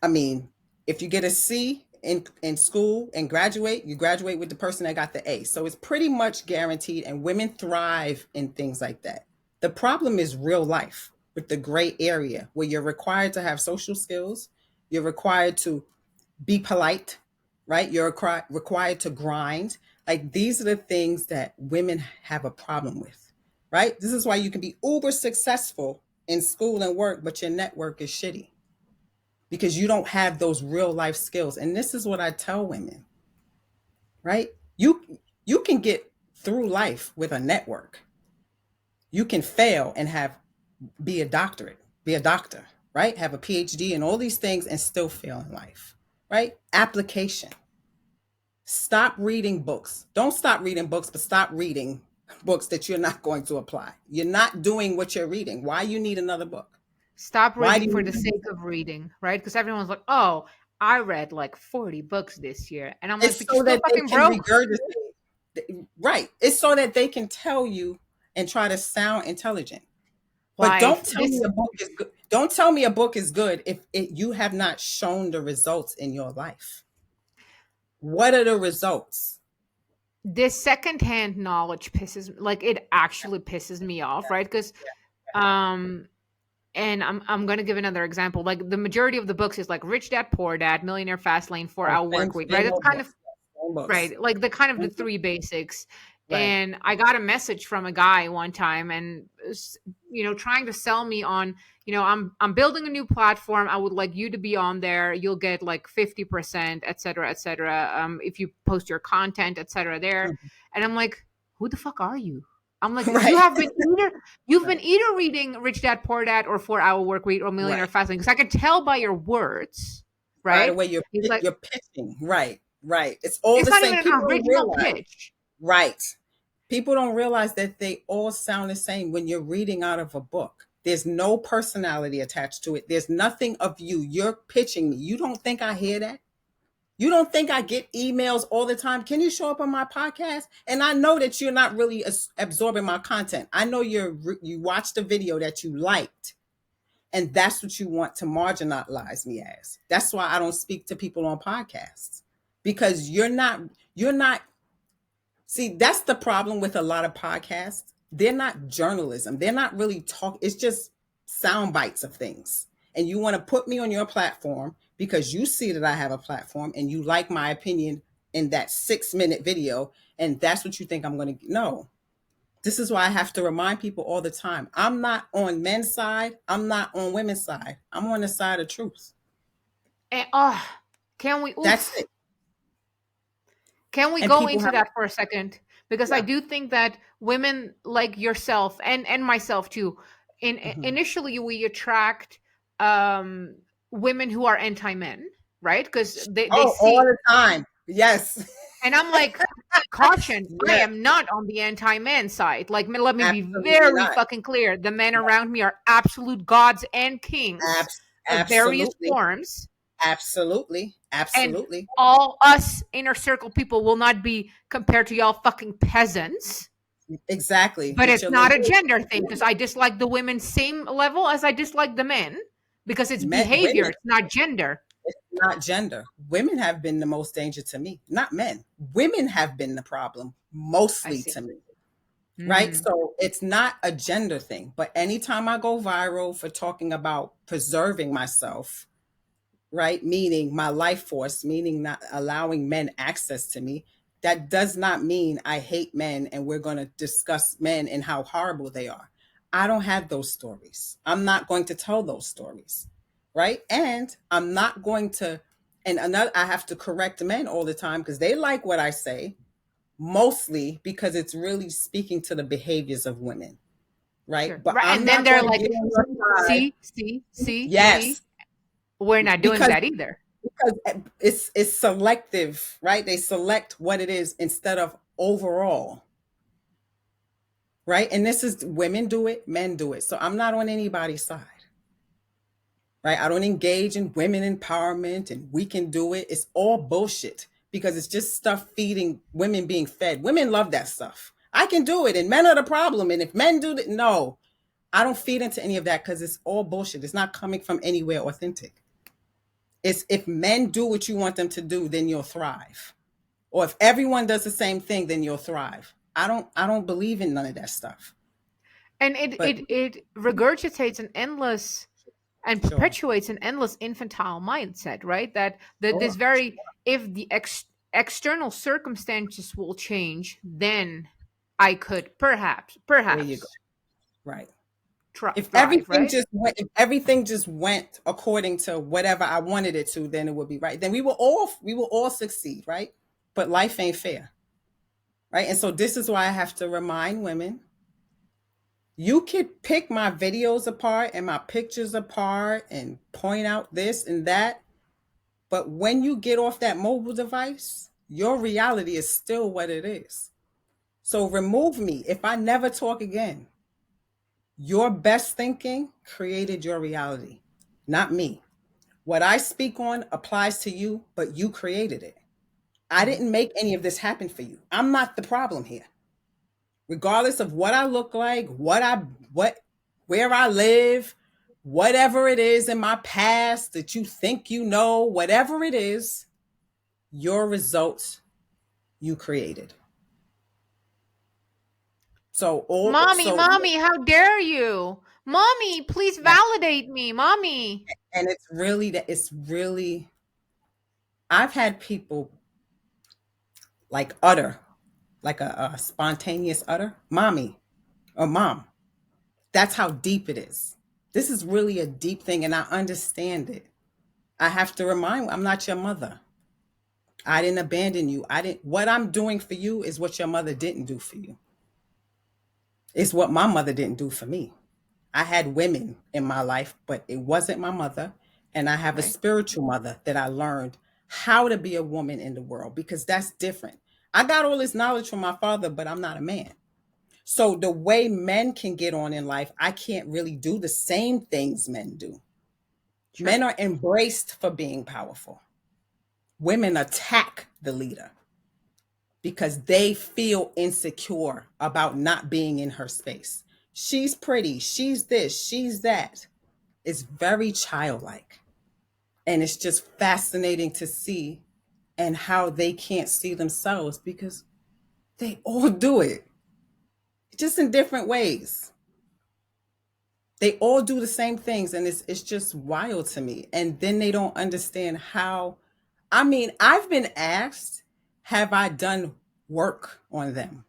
[SPEAKER 2] I mean, if you get a C in school and graduate, you graduate with the person that got the A. So it's pretty much guaranteed, and women thrive in things like that. The problem is real life with the gray area where you're required to have social skills, you're required to be polite, right? You're required to grind. Like these are the things that women have a problem with, right? This is why you can be uber successful in school and work, but your network is shitty because you don't have those real life skills. And this is what I tell women, right? You can get through life with a network. You can fail and have be a doctorate, be a doctor, right? Have a PhD and all these things and still fail in life, right? Application. Stop reading books. Don't stop reading books, but stop reading books that you're not going to apply. You're not doing what you're reading. Why you need another book?
[SPEAKER 1] Stop
[SPEAKER 2] Why do
[SPEAKER 1] reading
[SPEAKER 2] you
[SPEAKER 1] for
[SPEAKER 2] need
[SPEAKER 1] the
[SPEAKER 2] another
[SPEAKER 1] sake
[SPEAKER 2] book?
[SPEAKER 1] of reading, right? Because everyone's like, oh, I read like 40 books this year. And I'm like,
[SPEAKER 2] It's
[SPEAKER 1] but you're
[SPEAKER 2] so
[SPEAKER 1] still
[SPEAKER 2] that they
[SPEAKER 1] fucking
[SPEAKER 2] can
[SPEAKER 1] broke.
[SPEAKER 2] regurgitate. Right. It's so that they can tell you and try to sound intelligent. But don't
[SPEAKER 1] Wife,
[SPEAKER 2] tell me
[SPEAKER 1] this
[SPEAKER 2] a book is good. Don't tell me a book is good if you have not shown the results in your life. What are the results?
[SPEAKER 1] this secondhand knowledge like it actually pisses me off, right? Because um and I'm gonna give another example. Like the majority of the books is like Rich Dad Poor Dad, Millionaire Fast Lane, 4 Hour
[SPEAKER 2] Same,
[SPEAKER 1] Work Week, right?
[SPEAKER 2] same
[SPEAKER 1] That's
[SPEAKER 2] old
[SPEAKER 1] kind of
[SPEAKER 2] books. Same books.
[SPEAKER 1] right, like the kind of the
[SPEAKER 2] Mhm.
[SPEAKER 1] three basics.
[SPEAKER 2] Right.
[SPEAKER 1] And I got a message from a guy one time, and trying to sell me on, I'm building a new platform. I would like you to be on there. You'll get like 50%, et cetera, et cetera. If you post your content, et cetera, there. And I'm like, who the fuck are you? I'm like,
[SPEAKER 2] Right.
[SPEAKER 1] you've been
[SPEAKER 2] Right.
[SPEAKER 1] either reading Rich Dad Poor Dad or 4 Hour Work Week or Millionaire
[SPEAKER 2] Right.
[SPEAKER 1] Fasting, because I can tell by your words,
[SPEAKER 2] By the
[SPEAKER 1] right?
[SPEAKER 2] way,
[SPEAKER 1] He's like,
[SPEAKER 2] you're pitching. Right. Right. It's all
[SPEAKER 1] it's
[SPEAKER 2] the
[SPEAKER 1] not
[SPEAKER 2] same.
[SPEAKER 1] even an
[SPEAKER 2] People don't
[SPEAKER 1] original
[SPEAKER 2] realize.
[SPEAKER 1] pitch.
[SPEAKER 2] Right. People don't realize that they all sound the same when you're reading out of a book. There's no personality attached to it. There's nothing of you. You're pitching me. You don't think I hear that? You don't think I get emails all the time? Can you show up on my podcast? And I know that you're not really absorbing my content. I know you watched the video that you liked, and that's what you want to marginalize me as. That's why I don't speak to people on podcasts, because you're not. See, that's the problem with a lot of podcasts. They're not journalism. They're not really talk. It's just sound bites of things. And you want to put me on your platform because you see that I have a platform and you like my opinion in that 6-minute video. And that's what you think I'm going to. No, this is why I have to remind people all the time. I'm not on men's side. I'm not on women's side. I'm on the side of truth.
[SPEAKER 1] And can we
[SPEAKER 2] That's
[SPEAKER 1] oof?
[SPEAKER 2] it.
[SPEAKER 1] Can we
[SPEAKER 2] And
[SPEAKER 1] go
[SPEAKER 2] people
[SPEAKER 1] into
[SPEAKER 2] have,
[SPEAKER 1] that for a second? Because I
[SPEAKER 2] yeah.
[SPEAKER 1] do think that women like yourself and myself too,
[SPEAKER 2] Mhm.
[SPEAKER 1] initially we attract um women who are anti-men, right? Because they
[SPEAKER 2] Oh, all
[SPEAKER 1] see,
[SPEAKER 2] the time. Yes.
[SPEAKER 1] and I'm like, caution, I
[SPEAKER 2] Yes.
[SPEAKER 1] am not on the anti-man side. Like, let me be
[SPEAKER 2] Absolutely
[SPEAKER 1] very
[SPEAKER 2] not.
[SPEAKER 1] fucking clear. The men around me are absolute gods and kings of various
[SPEAKER 2] Absolutely.
[SPEAKER 1] forms.
[SPEAKER 2] Absolutely.
[SPEAKER 1] And
[SPEAKER 2] Absolutely.
[SPEAKER 1] all us inner circle people will not be compared to y'all fucking peasants.
[SPEAKER 2] Exactly.
[SPEAKER 1] But
[SPEAKER 2] With
[SPEAKER 1] it's
[SPEAKER 2] your
[SPEAKER 1] not a
[SPEAKER 2] little
[SPEAKER 1] gender thing, because I dislike the women same level as I dislike the men, because it's
[SPEAKER 2] men,
[SPEAKER 1] behavior,
[SPEAKER 2] women,
[SPEAKER 1] it's not gender.
[SPEAKER 2] it's not gender. Women have been the most danger to me, not men. Women have been the problem
[SPEAKER 1] I
[SPEAKER 2] mostly
[SPEAKER 1] see.
[SPEAKER 2] to me. Right.
[SPEAKER 1] Mm,
[SPEAKER 2] So it's not a gender thing. But anytime I go viral for talking about preserving myself, right? Meaning my life force, meaning not allowing men access to me. That does not mean I hate men and we're going to discuss men and how horrible they are. I don't have those stories. I'm not going to tell those stories, right? And I'm not going to, and another, I have to correct men all the time because they like what I say, mostly because it's really speaking to the behaviors of women, right?
[SPEAKER 1] sure.
[SPEAKER 2] But
[SPEAKER 1] Right.
[SPEAKER 2] I'm
[SPEAKER 1] And then
[SPEAKER 2] not
[SPEAKER 1] they're
[SPEAKER 2] going to
[SPEAKER 1] like,
[SPEAKER 2] be on your side.
[SPEAKER 1] see,
[SPEAKER 2] Yes,
[SPEAKER 1] we're not doing
[SPEAKER 2] because
[SPEAKER 1] that either.
[SPEAKER 2] it's selective, right? They select what it is instead of overall, right? And this is women do it, men do it. So I'm not on anybody's side, right? I don't engage in women empowerment and we can do it. It's all bullshit because it's just stuff feeding women being fed. Women love that stuff. I can do it and men are the problem. And if men do it, no, I don't feed into any of that because it's all bullshit. It's not coming from anywhere authentic. It's if men do what you want them to do, then you'll thrive. Or if everyone does the same thing, then you'll thrive. I don't believe in none of that stuff.
[SPEAKER 1] And it
[SPEAKER 2] But
[SPEAKER 1] it it regurgitates an endless and
[SPEAKER 2] sure,
[SPEAKER 1] perpetuates an endless infantile mindset, right? That this
[SPEAKER 2] sure.
[SPEAKER 1] very, if the external circumstances will change, then I could perhaps
[SPEAKER 2] There you go.
[SPEAKER 1] perhaps
[SPEAKER 2] Right.
[SPEAKER 1] thrive, right?
[SPEAKER 2] If everything just went according to whatever I wanted it to, then it would be right. Then we will all succeed, right? But life ain't fair, right? And so this is why I have to remind women, you could pick my videos apart and my pictures apart and point out this and that. But when you get off that mobile device, your reality is still what it is. So remove me. If I never talk again, your best thinking created your reality, not me. What I speak on applies to you, but you created it. I
[SPEAKER 1] Mhm.
[SPEAKER 2] didn't make any of this happen for you. I'm not the problem here. Regardless of what I look like, what where I live, whatever it is in my past that you think you know, whatever it is, your results you created.
[SPEAKER 1] Mommy,
[SPEAKER 2] So
[SPEAKER 1] mommy, how dare you? Mommy, please
[SPEAKER 2] yeah,
[SPEAKER 1] validate me, mommy.
[SPEAKER 2] and it's really I've had people like utter like a spontaneous utter, mommy or mom. That's how deep it is. This is really a deep thing, and I understand it. I have to remind, I'm not your mother. I didn't abandon you. I didn't, what I'm doing for you is what your mother didn't do for you. It's what my mother didn't do for me. I had women in my life, but it wasn't my mother. And I have a
[SPEAKER 1] Right.
[SPEAKER 2] spiritual mother that I learned how to be a woman in the world because that's different. I got all this knowledge from my father, but I'm not a man. So the way men can get on in life, I can't really do the same things men do.
[SPEAKER 1] Sure.
[SPEAKER 2] Men are embraced for being powerful. Women attack the leader because they feel insecure about not being in her space. She's pretty, she's this, she's that. It's very childlike. And it's just fascinating to see and how they can't see themselves because they all do it, just in different ways. They all do the same things, and it's just wild to me. And then they don't understand how. I mean, I've been asked, have I done work on them?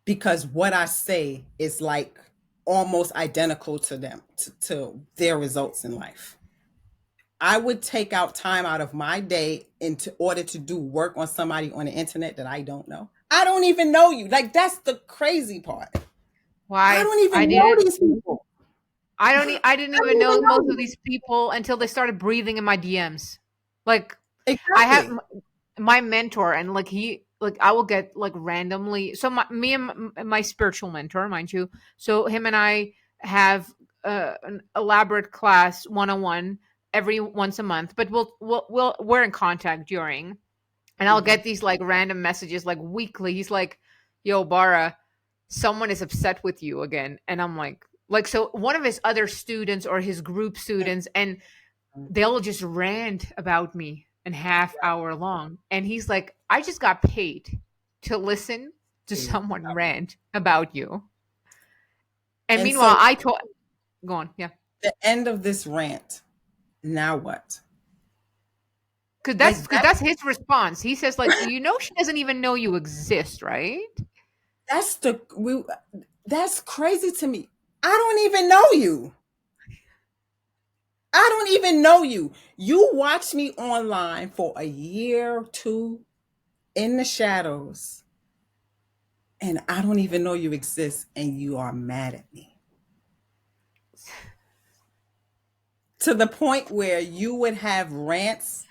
[SPEAKER 2] Because what I say is like almost identical to them, to their results in life. I would take out time out of my day into order to do work on somebody on the internet that I don't know. I don't even know you. Like, that's the crazy part. I
[SPEAKER 1] Why
[SPEAKER 2] don't
[SPEAKER 1] I
[SPEAKER 2] even know
[SPEAKER 1] didn't
[SPEAKER 2] these people.
[SPEAKER 1] I didn't
[SPEAKER 2] I
[SPEAKER 1] even
[SPEAKER 2] don't
[SPEAKER 1] know
[SPEAKER 2] even
[SPEAKER 1] most
[SPEAKER 2] know
[SPEAKER 1] of
[SPEAKER 2] you.
[SPEAKER 1] these people until they started breathing in my DMs. Like I have
[SPEAKER 2] Exactly.
[SPEAKER 1] my mentor, and like he like I will get like randomly, so me and my spiritual mentor, mind you, so him and I have an elaborate class one-on-one every once a month, but we're in contact during, and I'll
[SPEAKER 2] Hmm.
[SPEAKER 1] get these like random messages like weekly. He's like, yo, Bara, someone is upset with you again. And I'm like, so one of his other students or his group students, and they'll just rant about me and half hour long. And he's like, I just got paid to listen to someone rant about you. And
[SPEAKER 2] And
[SPEAKER 1] meanwhile,
[SPEAKER 2] so,
[SPEAKER 1] I told, go on, yeah.
[SPEAKER 2] the end of this rant, now what?
[SPEAKER 1] Because
[SPEAKER 2] Like
[SPEAKER 1] that's his response. He says like, she doesn't even know you exist, right?
[SPEAKER 2] that's the we that's crazy to me. I don't even know you. I don't even know you. You watched me online for a year or two in the shadows, and I don't even know you exist, and you are mad at me. To the point where you would have rants,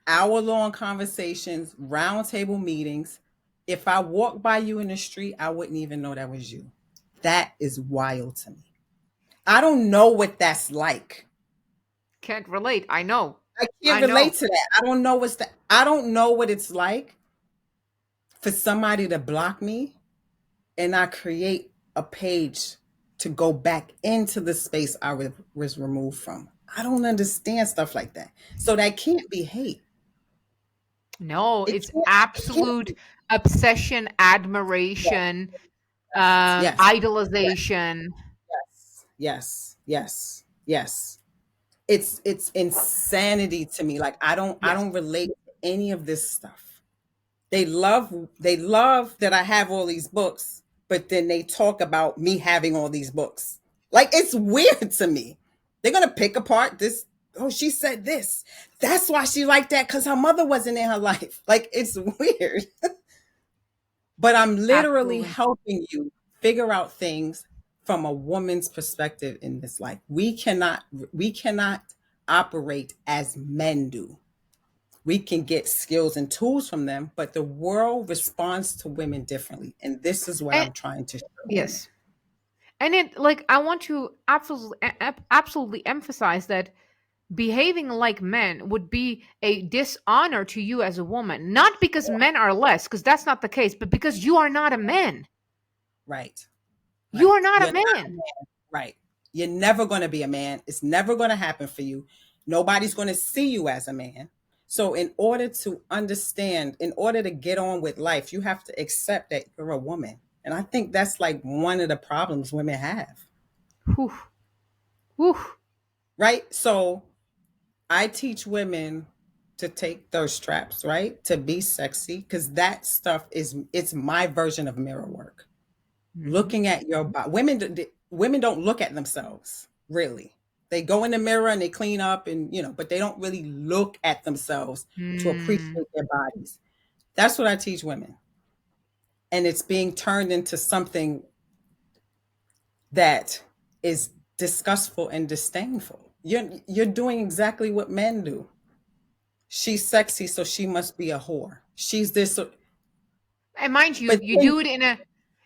[SPEAKER 2] hour-long conversations, roundtable meetings. If I walked by you in the street, I wouldn't even know that was you. That is wild to me. I don't know what that's like.
[SPEAKER 1] Can't relate. I know.
[SPEAKER 2] I can't
[SPEAKER 1] I
[SPEAKER 2] relate
[SPEAKER 1] know.
[SPEAKER 2] to that. I don't know what it's like for somebody to block me and I create a page to go back into the space was removed from. I don't understand stuff like that. So that can't be hate.
[SPEAKER 1] No,
[SPEAKER 2] It
[SPEAKER 1] it's
[SPEAKER 2] can't. It can't
[SPEAKER 1] absolute
[SPEAKER 2] be.
[SPEAKER 1] obsession, admiration,
[SPEAKER 2] Yes. Yes.
[SPEAKER 1] idolization.
[SPEAKER 2] Yes. Yes. Yes. Yes. It's insanity to me. Like I
[SPEAKER 1] Yes.
[SPEAKER 2] don't relate to any of this stuff. They love that I have all these books, but then they talk about me having all these books. Like, it's weird to me. They're gonna pick apart this. Oh, she said this. That's why she liked that because her mother wasn't in her life. Like, it's weird. But I'm literally
[SPEAKER 1] Absolutely.
[SPEAKER 2] helping you figure out things from a woman's perspective in this life. We cannot operate as men do. We can get skills and tools from them, but the world responds to women differently. And this is what
[SPEAKER 1] And
[SPEAKER 2] I'm trying to show women.
[SPEAKER 1] yes. And it like I want to absolutely emphasize that behaving like men would be a dishonor to you as a woman, not because men are less, because that's not the case, but because you are not a man.
[SPEAKER 2] Right.
[SPEAKER 1] You
[SPEAKER 2] Right.
[SPEAKER 1] are not a
[SPEAKER 2] You're not a
[SPEAKER 1] man.
[SPEAKER 2] man. Right. You're never going to be a man. It's never going to happen for you. Nobody's going to see you as a man. So, in order to understand, in order to get on with life, you have to accept that you're a woman. And I think that's like one of the problems women have.
[SPEAKER 1] Whew. Whew.
[SPEAKER 2] Right. So, I teach women to take thirst traps, right? To be sexy, because that stuff is it's my version of mirror work.
[SPEAKER 1] Hmm.
[SPEAKER 2] Looking at your body. Women don't look at themselves, really. They go in the mirror and they clean up and but they don't really look at themselves to
[SPEAKER 1] Mm.
[SPEAKER 2] appreciate their bodies. That's what I teach women. And it's being turned into something that is disgustful and disdainful. You're doing exactly what men do. She's sexy, so she must be a whore. She's this,
[SPEAKER 1] And mind you,
[SPEAKER 2] but
[SPEAKER 1] you
[SPEAKER 2] then
[SPEAKER 1] do it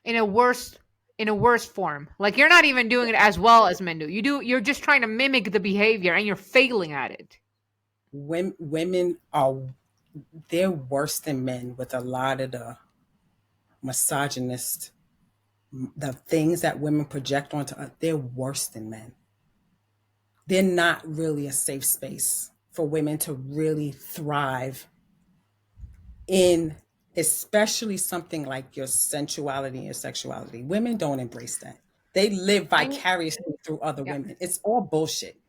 [SPEAKER 1] in a worse in a worse form. Like you're not even doing it as well as men do. You're just trying to mimic the behavior and you're failing at it.
[SPEAKER 2] women are they're worse than men with a lot of the misogynist, the things that women project onto us. They're worse than men. They're not really a safe space for women to really thrive in, especially something like your sensuality and your sexuality. Women don't embrace that. They live
[SPEAKER 1] And
[SPEAKER 2] vicariously through other
[SPEAKER 1] yeah,
[SPEAKER 2] women. It's all bullshit.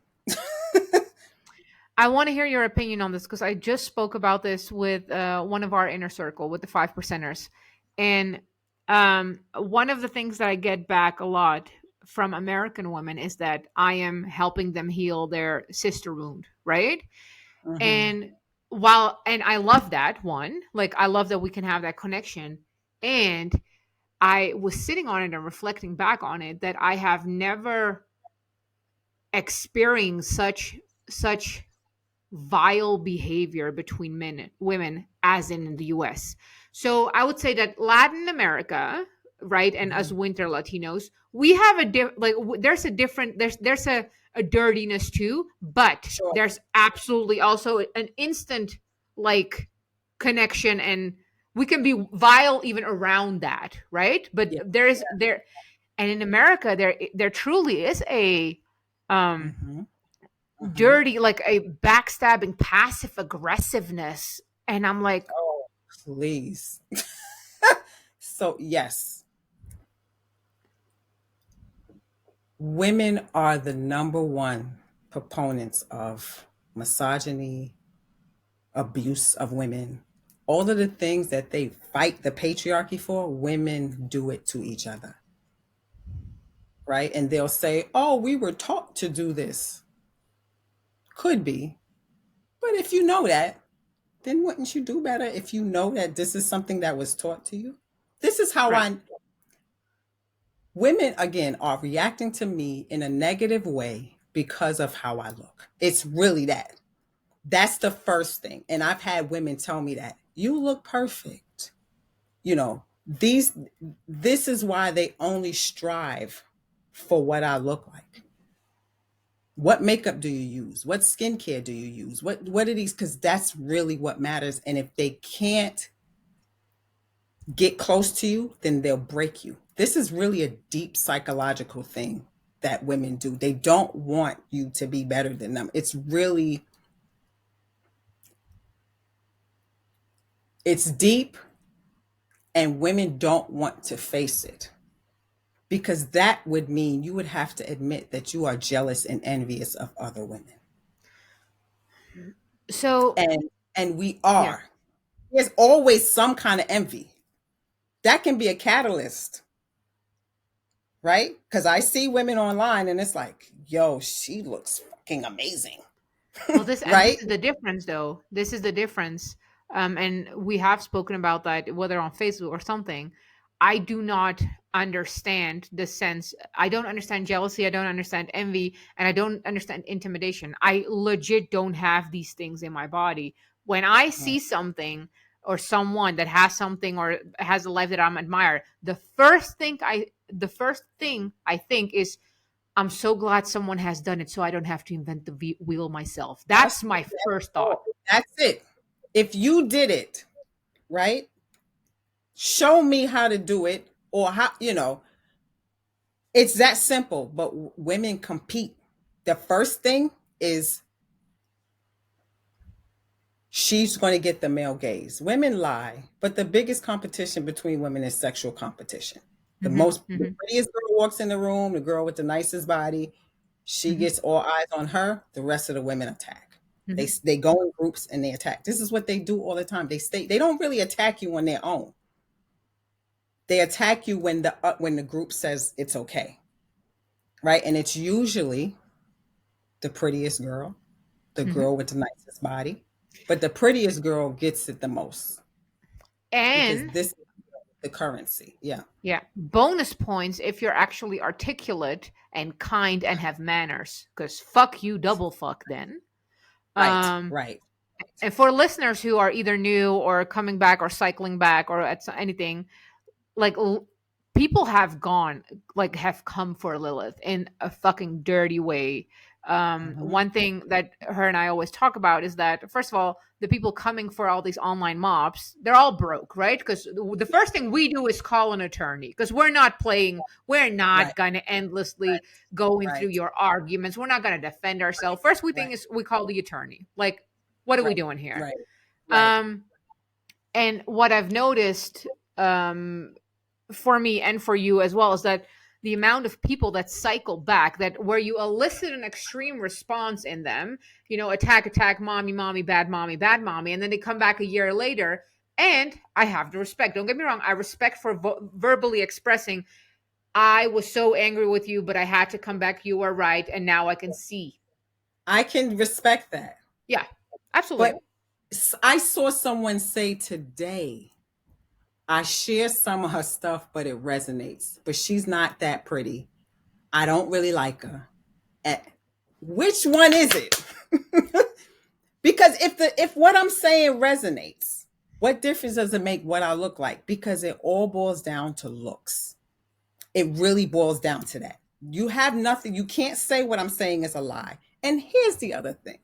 [SPEAKER 1] I want to hear your opinion on this because I just spoke about this with one of our inner circle with the 5%ers. And one of the things that I get back a lot from American women is that I am helping them heal their sister wound, right?
[SPEAKER 2] Hmm.
[SPEAKER 1] And and I love that one, like I love that we can have that connection. And I was sitting on it and reflecting back on it that I have never experienced such vile behavior between men and women as in the US. So I would say that Latin America, right, and us
[SPEAKER 2] Hmm.
[SPEAKER 1] winter Latinos, we have there's a different there's a dirtiness too, but
[SPEAKER 2] Sure.
[SPEAKER 1] there's absolutely also an instant like connection, and we can be vile even around that, right? But
[SPEAKER 2] Yeah.
[SPEAKER 1] there and in America there truly is a um
[SPEAKER 2] Hmm. Hmm.
[SPEAKER 1] dirty, like a backstabbing passive aggressiveness, and I'm like,
[SPEAKER 2] Oh, please. So, yes, women are the number one proponents of misogyny, abuse of women. All of the things that they fight the patriarchy for, women do it to each other, right? And they'll say, oh, we were taught to do this. Could be. But if you know that, then wouldn't you do better if you know that this is something that was taught to you? This is how
[SPEAKER 1] right.
[SPEAKER 2] I women again are reacting to me in a negative way because of how I look. It's really that. That's the first thing. And I've had women tell me that you look perfect. These this is why they only strive for what I look like. What makeup do you use? What skincare do you use? What are these? Because that's really what matters. And if they can't get close to you, then they'll break you. This is really a deep psychological thing that women do. They don't want you to be better than them. It's deep, and women don't want to face it because that would mean you would have to admit that you are jealous and envious of other women.
[SPEAKER 1] So
[SPEAKER 2] And we
[SPEAKER 1] yeah.
[SPEAKER 2] are. There's always some kind of envy. That can be a catalyst, right? Because I see women online and it's like, yo, she looks fucking amazing.
[SPEAKER 1] Well, this
[SPEAKER 2] Right?
[SPEAKER 1] is the difference, though. This is the difference, and we have spoken about that, whether on Facebook or something. I do not understand the sense. I don't understand jealousy. I don't understand envy, and I don't understand intimidation. I legit don't have these things in my body. When I
[SPEAKER 2] Mhm.
[SPEAKER 1] see something or someone that has something or has a life that I'm admire, the first thing I think is I'm so glad someone has done it so I don't have to invent the wheel myself.
[SPEAKER 2] That's
[SPEAKER 1] That's my
[SPEAKER 2] that's
[SPEAKER 1] first thought.
[SPEAKER 2] all. That's it. If you did it, right? Show me how to do it or it's that simple, but women compete. The first thing is she's going to get the male gaze. Women lie, but the biggest competition between women is sexual competition.
[SPEAKER 1] Hmm.
[SPEAKER 2] The
[SPEAKER 1] Hmm.
[SPEAKER 2] prettiest girl walks in the room, the girl with the nicest body, she
[SPEAKER 1] Hmm.
[SPEAKER 2] gets all eyes on her, the rest of the women attack. They go in groups and they attack. This is what they do all the time. They don't really attack you on their own. They attack you when the group says it's okay, right? And it's usually the prettiest girl, the
[SPEAKER 1] Mm-hmm.
[SPEAKER 2] girl with the nicest body, but the prettiest girl gets it the most because
[SPEAKER 1] And
[SPEAKER 2] this is the currency. Yeah.
[SPEAKER 1] yeah, bonus points if you're actually articulate and kind and have manners. Because fuck you, double fuck then.
[SPEAKER 2] Right.
[SPEAKER 1] Um,
[SPEAKER 2] Right.
[SPEAKER 1] and for listeners who are either new or coming back or cycling back or anything, like people have gone, like have come for Lilith in a fucking dirty way.
[SPEAKER 2] Mhm.
[SPEAKER 1] One thing that her and I always talk about is that, first of all, the people coming for all these online mobs, they're all broke, right? Because the first thing we do is call an attorney, because we're
[SPEAKER 2] Right.
[SPEAKER 1] not going to endlessly going through
[SPEAKER 2] Right.
[SPEAKER 1] your arguments. We're not going to defend ourselves. First we think
[SPEAKER 2] Right.
[SPEAKER 1] is we call the attorney. Like, what are we
[SPEAKER 2] Right.
[SPEAKER 1] doing here?
[SPEAKER 2] Right. Right.
[SPEAKER 1] Um, and what I've noticed, for me and for you as well, is that the amount of people that cycle back, that where you elicit an extreme response in them, attack, mommy, bad mommy, and then they come back a year later. And I have the respect, don't get me wrong, I respect for verbally expressing, I was so angry with you, but I had to come back, you were right, and now I can see.
[SPEAKER 2] I can respect that.
[SPEAKER 1] Yeah, absolutely.
[SPEAKER 2] But I saw someone say today, I share some of her stuff, but it resonates. But she's not that pretty. I don't really like her. Eh, which one is it? Because if what I'm saying resonates, what difference does it make what I look like? Because it all boils down to looks. It really boils down to that. You have nothing. You can't say what I'm saying is a lie. And here's the other thing.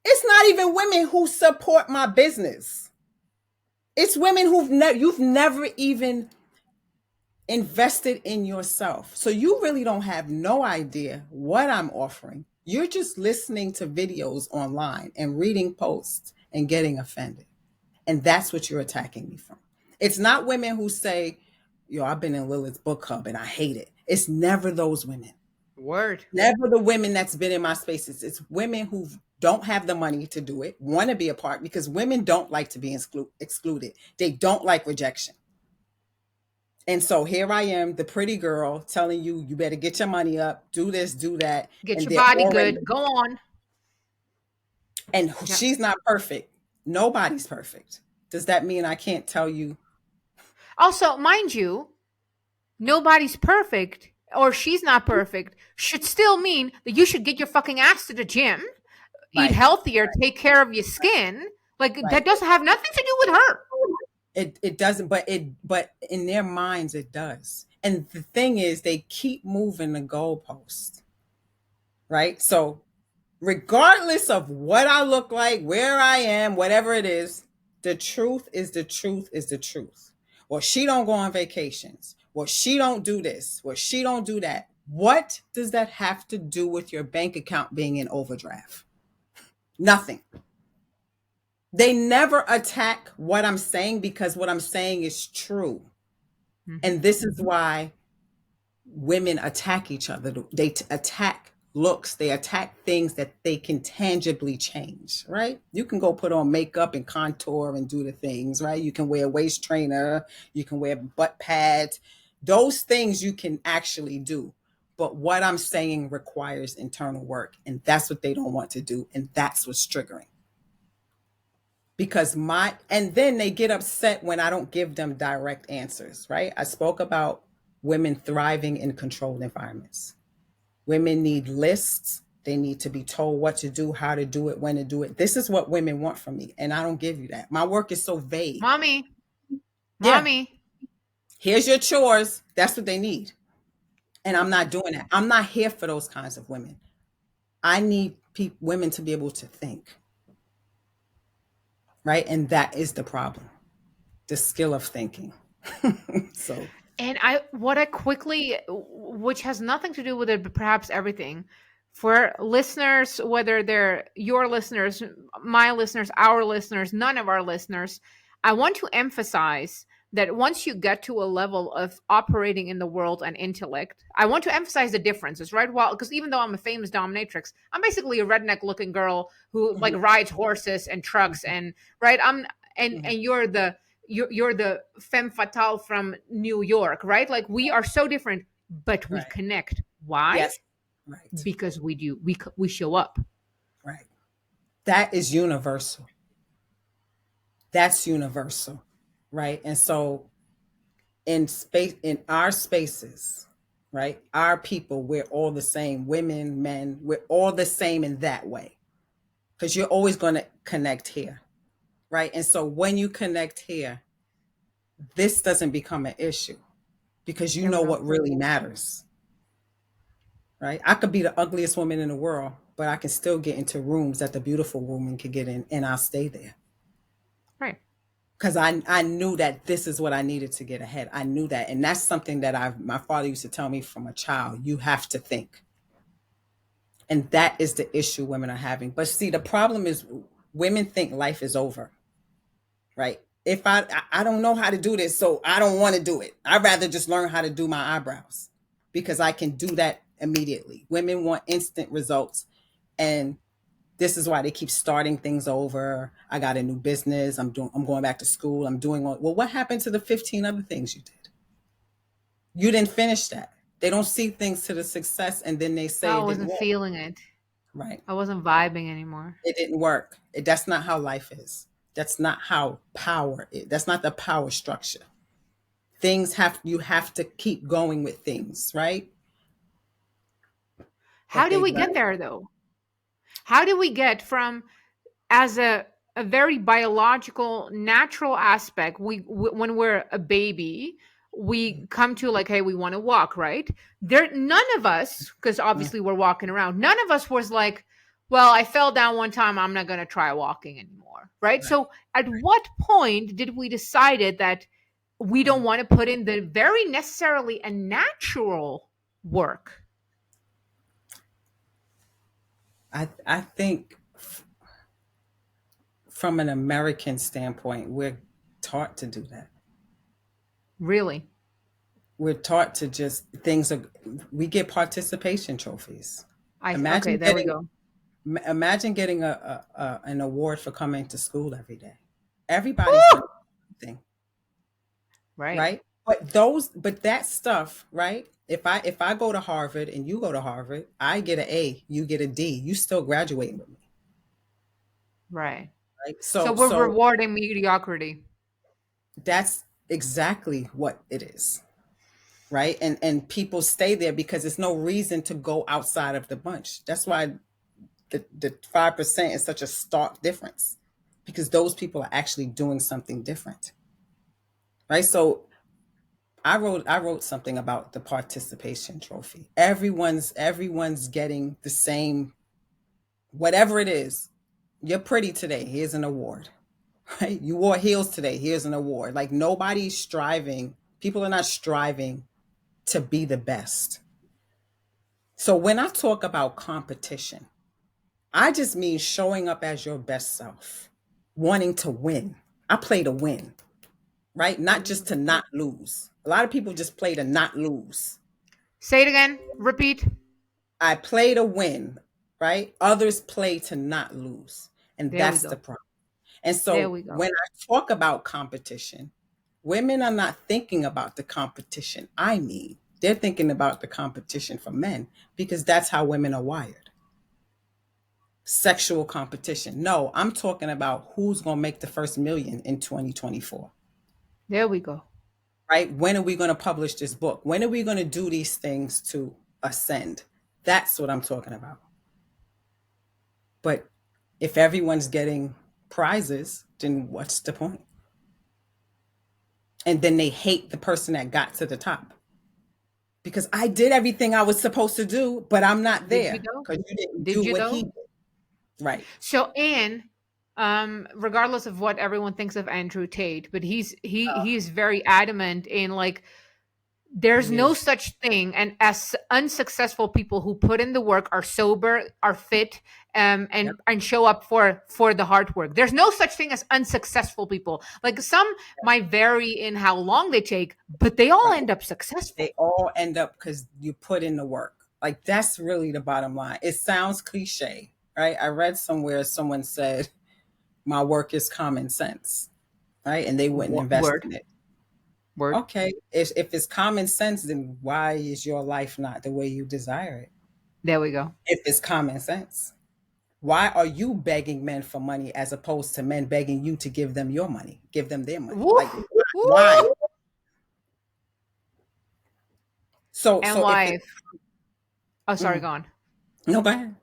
[SPEAKER 2] It's not even women who support my business. It's women you've never even invested in yourself. So you really don't have no idea what I'm offering. You're just listening to videos online and reading posts and getting offended. And that's what you're attacking me from. It's not women who say, I've been in Lilith's book club and I hate it. It's never those women.
[SPEAKER 1] Word.
[SPEAKER 2] Never the women that's been in my spaces. It's women who don't have the money to do it, want to be a part, because women don't like to be excluded. They don't like rejection. And so here I am, the pretty girl, telling you, you better get your money up, do this, do that.
[SPEAKER 1] Get
[SPEAKER 2] And
[SPEAKER 1] your
[SPEAKER 2] they're
[SPEAKER 1] body
[SPEAKER 2] already,
[SPEAKER 1] good, go on.
[SPEAKER 2] and
[SPEAKER 1] Yeah.
[SPEAKER 2] she's not perfect. Nobody's perfect. Does that mean I can't tell you?
[SPEAKER 1] Also, mind you, nobody's perfect, or she's not perfect, should still mean that you should get your fucking ass to the gym, eat
[SPEAKER 2] Right,
[SPEAKER 1] healthier, take care of your skin. Like, that
[SPEAKER 2] right.
[SPEAKER 1] doesn't have nothing to do with her.
[SPEAKER 2] It doesn't, but in their minds it does. And the thing is, they keep moving the goalpost, right? So regardless of what I look like, where I am, whatever it is, the truth is the truth is the truth. Well, she don't go on vacations. Well, she don't do this. Well, she don't do that. What does that have to do with your bank account being in overdraft? Nothing. They never attack what I'm saying because what I'm saying is true.
[SPEAKER 1] Mm-hmm.
[SPEAKER 2] And this is why women attack each other. They attack looks, they attack things that they can tangibly change, right? You can go put on makeup and contour and do the things, right? You can wear a waist trainer, you can wear butt pads. Those things you can actually do. But what I'm saying requires internal work, and that's what they don't want to do, and that's what's triggering. Because and then they get upset when I don't give them direct answers, right? I spoke about women thriving in controlled environments. Women need lists. They need to be told what to do, how to do it, when to do it. This is what women want from me, and I don't give you that. My work is so vague.
[SPEAKER 1] Mommy.
[SPEAKER 2] Yeah. Here's your chores. That's what they need. And I'm not doing that. I'm not here for those kinds of women. I need women to be able to think. Right? And that is the problem. The skill of thinking. So,
[SPEAKER 1] And which has nothing to do with it, but perhaps everything, for listeners, whether they're your listeners, my listeners, our listeners, none of our listeners, I want to emphasize that once you get to a level of operating in the world and intellect, I want to emphasize the differences, right? Well, because even though I'm a famous dominatrix, I'm basically a redneck looking girl who like
[SPEAKER 2] Mhm,
[SPEAKER 1] rides horses and trucks and right.
[SPEAKER 2] mhm.
[SPEAKER 1] And you're the femme fatale from New York, right? Like we are so different, but we
[SPEAKER 2] Right.
[SPEAKER 1] connect. Why?
[SPEAKER 2] Yes. Right.
[SPEAKER 1] Because we show up.
[SPEAKER 2] Right. That is universal. That's universal. Right. And so in space, in our spaces, right, our people, we're all the same. Women, men, we're all the same in that way. Because you're always going to connect here. Right. And so when you connect here, this doesn't become an issue because you
[SPEAKER 1] There we
[SPEAKER 2] know
[SPEAKER 1] go.
[SPEAKER 2] what really matters. Right. I could be the ugliest woman in the world, but I can still get into rooms that the beautiful woman could get in, and I'll stay there.
[SPEAKER 1] Right.
[SPEAKER 2] Because I knew that this is what I needed to get ahead. I knew that. And that's something that my father used to tell me from a child. You have to think. And that is the issue women are having. But see, the problem is women think life is over, right? If I don't know how to do this, so I don't want to do it. I'd rather just learn how to do my eyebrows because I can do that immediately. Women want instant results. And this is why they keep starting things over. I got a new business. I'm going back to school. I'm doing all, well, what happened to the 15 other things you did? You didn't finish that. They don't see things to the success and then they say
[SPEAKER 1] I
[SPEAKER 2] it didn't
[SPEAKER 1] wasn't
[SPEAKER 2] work.
[SPEAKER 1] feeling it.
[SPEAKER 2] Right.
[SPEAKER 1] I wasn't vibing anymore.
[SPEAKER 2] It didn't work. That's not how life is. That's not how power is. That's not the power structure. You have to keep going with things, right?
[SPEAKER 1] How
[SPEAKER 2] But
[SPEAKER 1] do
[SPEAKER 2] they
[SPEAKER 1] we
[SPEAKER 2] don't.
[SPEAKER 1] get there though? How do we get from as a very biological natural aspect when we're a baby we come to like hey we want to walk right there none of us because
[SPEAKER 2] Mm,
[SPEAKER 1] obviously we're walking around none of us was like well I fell down one time I'm not going to try walking anymore right
[SPEAKER 2] right,
[SPEAKER 1] so at what point did we decided that we don't
[SPEAKER 2] right.
[SPEAKER 1] want to put in the very necessarily a natural work
[SPEAKER 2] I think from an American standpoint, we're taught to do that.
[SPEAKER 1] really
[SPEAKER 2] We're taught to just things are we get participation trophies.
[SPEAKER 1] I okay
[SPEAKER 2] Imagine
[SPEAKER 1] there we
[SPEAKER 2] getting
[SPEAKER 1] go
[SPEAKER 2] imagine getting an award for coming to school every day. Everybody's
[SPEAKER 1] Woo!
[SPEAKER 2] gonna do something,
[SPEAKER 1] Right
[SPEAKER 2] right? But that stuff, right? If I go to Harvard and you go to Harvard, I get an A, you get a D, you still graduating with me,
[SPEAKER 1] right
[SPEAKER 2] right?
[SPEAKER 1] so
[SPEAKER 2] So
[SPEAKER 1] we're
[SPEAKER 2] so
[SPEAKER 1] rewarding mediocrity
[SPEAKER 2] that's exactly what it is. Right, and people stay there because there's no reason to go outside of the bunch. That's why the 5% is such a stark difference because those people are actually doing something different, right? So I wrote something about the participation trophy. Everyone's getting the same, whatever it is. You're pretty today, here's an award. Right, you wore heels today, here's an award. Like nobody's striving, people are not striving to be the best. So when I talk about competition, I just mean showing up as your best self, wanting to win. I play to win, right? Not just to not lose. A lot of people just play to not lose.
[SPEAKER 1] Say it again. Repeat.
[SPEAKER 2] I play to win, right? Others play to not lose. And
[SPEAKER 1] There we
[SPEAKER 2] that's the
[SPEAKER 1] go.
[SPEAKER 2] problem. And
[SPEAKER 1] There
[SPEAKER 2] so
[SPEAKER 1] we go.
[SPEAKER 2] when I talk about competition, women are not thinking about the competition I need. They're thinking about the competition for men because that's how women are wired. Sexual competition. No, I'm talking about who's going to make the first million in 2024,
[SPEAKER 1] There we go.
[SPEAKER 2] right? When are we going to publish this book? When are we going to do these things to ascend? That's what I'm talking about. But if everyone's getting prizes, then what's the point? And then they hate the person that got to the top because I did everything I was supposed to do, but I'm not
[SPEAKER 1] Did you
[SPEAKER 2] there
[SPEAKER 1] though?
[SPEAKER 2] because you didn't
[SPEAKER 1] Did
[SPEAKER 2] do
[SPEAKER 1] you
[SPEAKER 2] what he
[SPEAKER 1] though?
[SPEAKER 2] did. Right.
[SPEAKER 1] So Anne, regardless of what everyone thinks of Andrew Tate, but he is very adamant in like There's
[SPEAKER 2] It
[SPEAKER 1] no
[SPEAKER 2] is.
[SPEAKER 1] such thing, and as unsuccessful people who put in the work, are sober, are fit,
[SPEAKER 2] Yep.
[SPEAKER 1] and show up for the hard work. There's no such thing as unsuccessful people. Like, some might vary in how long they take, but they all
[SPEAKER 2] Right.
[SPEAKER 1] end up successful.
[SPEAKER 2] They all end up because you put in the work. Like that's really the bottom line. It sounds cliche, right? I read somewhere someone said, "My work is common sense," right? And they wouldn't invest
[SPEAKER 1] Word,
[SPEAKER 2] in it.
[SPEAKER 1] word.
[SPEAKER 2] Okay, if it's common sense, then why is your life not the way you desire it?
[SPEAKER 1] There we go.
[SPEAKER 2] If it's common sense, why are you begging men for money as opposed to men begging you to give them your money, give them their money?
[SPEAKER 1] Woo,
[SPEAKER 2] Like why?
[SPEAKER 1] woo. And
[SPEAKER 2] So if it,
[SPEAKER 1] life. Oh, sorry,
[SPEAKER 2] mm,
[SPEAKER 1] go on.
[SPEAKER 2] no, go ahead.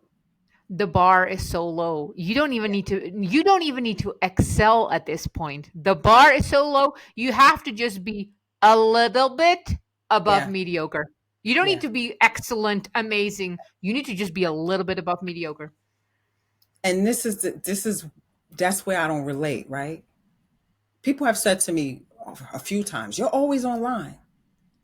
[SPEAKER 1] The bar is so low. You don't even need to excel at this point. The bar is so low. You have to just be a little bit above
[SPEAKER 2] Yeah,
[SPEAKER 1] mediocre. You don't need
[SPEAKER 2] yeah.
[SPEAKER 1] to be excellent, amazing. You need to just be a little bit above mediocre.
[SPEAKER 2] And this is that's where I don't relate, right? People have said to me a few times, "You're always online."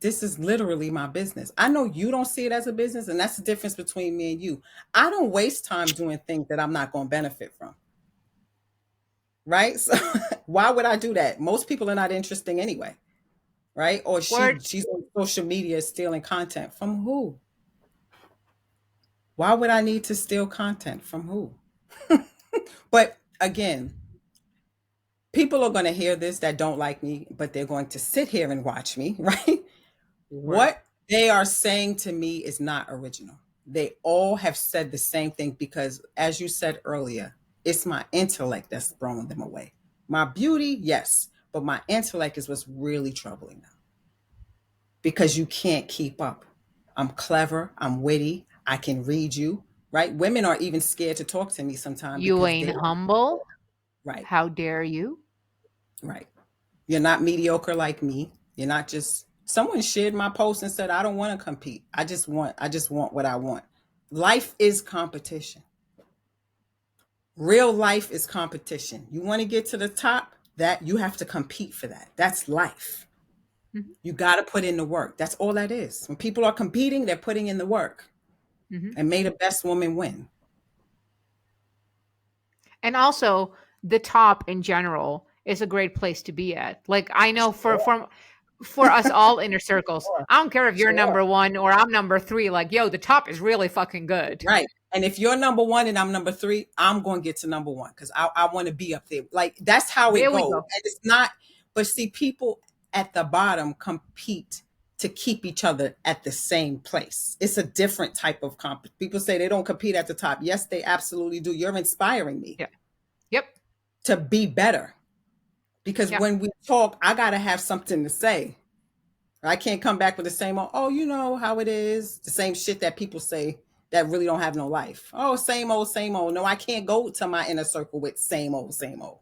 [SPEAKER 2] This is literally my business. I know you don't see it as a business, and that's the difference between me and you. I don't waste time doing things that I'm not going to benefit from, right? So why would I do that? Most people are not interesting anyway, right? Or
[SPEAKER 1] Word,
[SPEAKER 2] she's on social media stealing content from who? Why would I need to steal content from who? But again, people are going to hear this that don't like me, but they're going to sit here and watch me, right?
[SPEAKER 1] word,
[SPEAKER 2] What they are saying to me is not original. They all have said the same thing because, as you said earlier, it's my intellect that's throwing them away. My beauty, yes, but my intellect is what's really troubling them because you can't keep up. I'm clever, I'm witty, I can read you, right? Women are even scared to talk to me sometimes
[SPEAKER 1] you
[SPEAKER 2] because
[SPEAKER 1] ain't
[SPEAKER 2] they,
[SPEAKER 1] humble.
[SPEAKER 2] right,
[SPEAKER 1] How dare you?
[SPEAKER 2] right. You're not mediocre like me. You're not just someone shared my post and said, I don't want to compete. I just want what I want. Life is competition. Real life is competition. You want to get to the top, that you have to compete for that. That's life.
[SPEAKER 1] Mhm,
[SPEAKER 2] You got to put in the work. That's all that is. When people are competing, they're putting in the work.
[SPEAKER 1] mhm.
[SPEAKER 2] And may the best woman win.
[SPEAKER 1] And also, the top in general is a great place to be at. Like, I know
[SPEAKER 2] Sure,
[SPEAKER 1] for us all inner circles,
[SPEAKER 2] sure,
[SPEAKER 1] I don't care if you're
[SPEAKER 2] sure.
[SPEAKER 1] number one or I'm number three. Like, yo, the top is really fucking good.
[SPEAKER 2] Right. And if you're number one and I'm number three, I'm going to get to number one because I want to be up there. Like that's how it
[SPEAKER 1] There we
[SPEAKER 2] goes.
[SPEAKER 1] go.
[SPEAKER 2] And it's not, but see, people at the bottom compete to keep each other at the same place. It's a different type of People say they don't compete at the top. Yes, they absolutely do. You're inspiring me
[SPEAKER 1] Yeah. Yep.
[SPEAKER 2] to be better because
[SPEAKER 1] Yep.
[SPEAKER 2] when we talk, I got to have something to say. I can't come back with the same old, oh, you know how it is, the same shit that people say that really don't have no life. Oh, same old, same old. No, I can't go to my inner circle with same old, same old.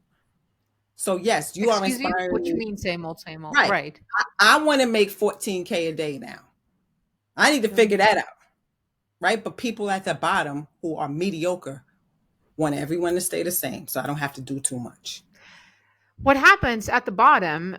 [SPEAKER 2] So yes, you are
[SPEAKER 1] Excuse you?
[SPEAKER 2] inspiring
[SPEAKER 1] What you
[SPEAKER 2] me.
[SPEAKER 1] mean, same old, same old?
[SPEAKER 2] Right.
[SPEAKER 1] Right.
[SPEAKER 2] I want to make 14K a day now. I need to
[SPEAKER 1] There we
[SPEAKER 2] figure
[SPEAKER 1] go.
[SPEAKER 2] that out. Right. But people at the bottom who are mediocre want everyone to stay the same. So I don't have to do too much.
[SPEAKER 1] What happens at the bottom,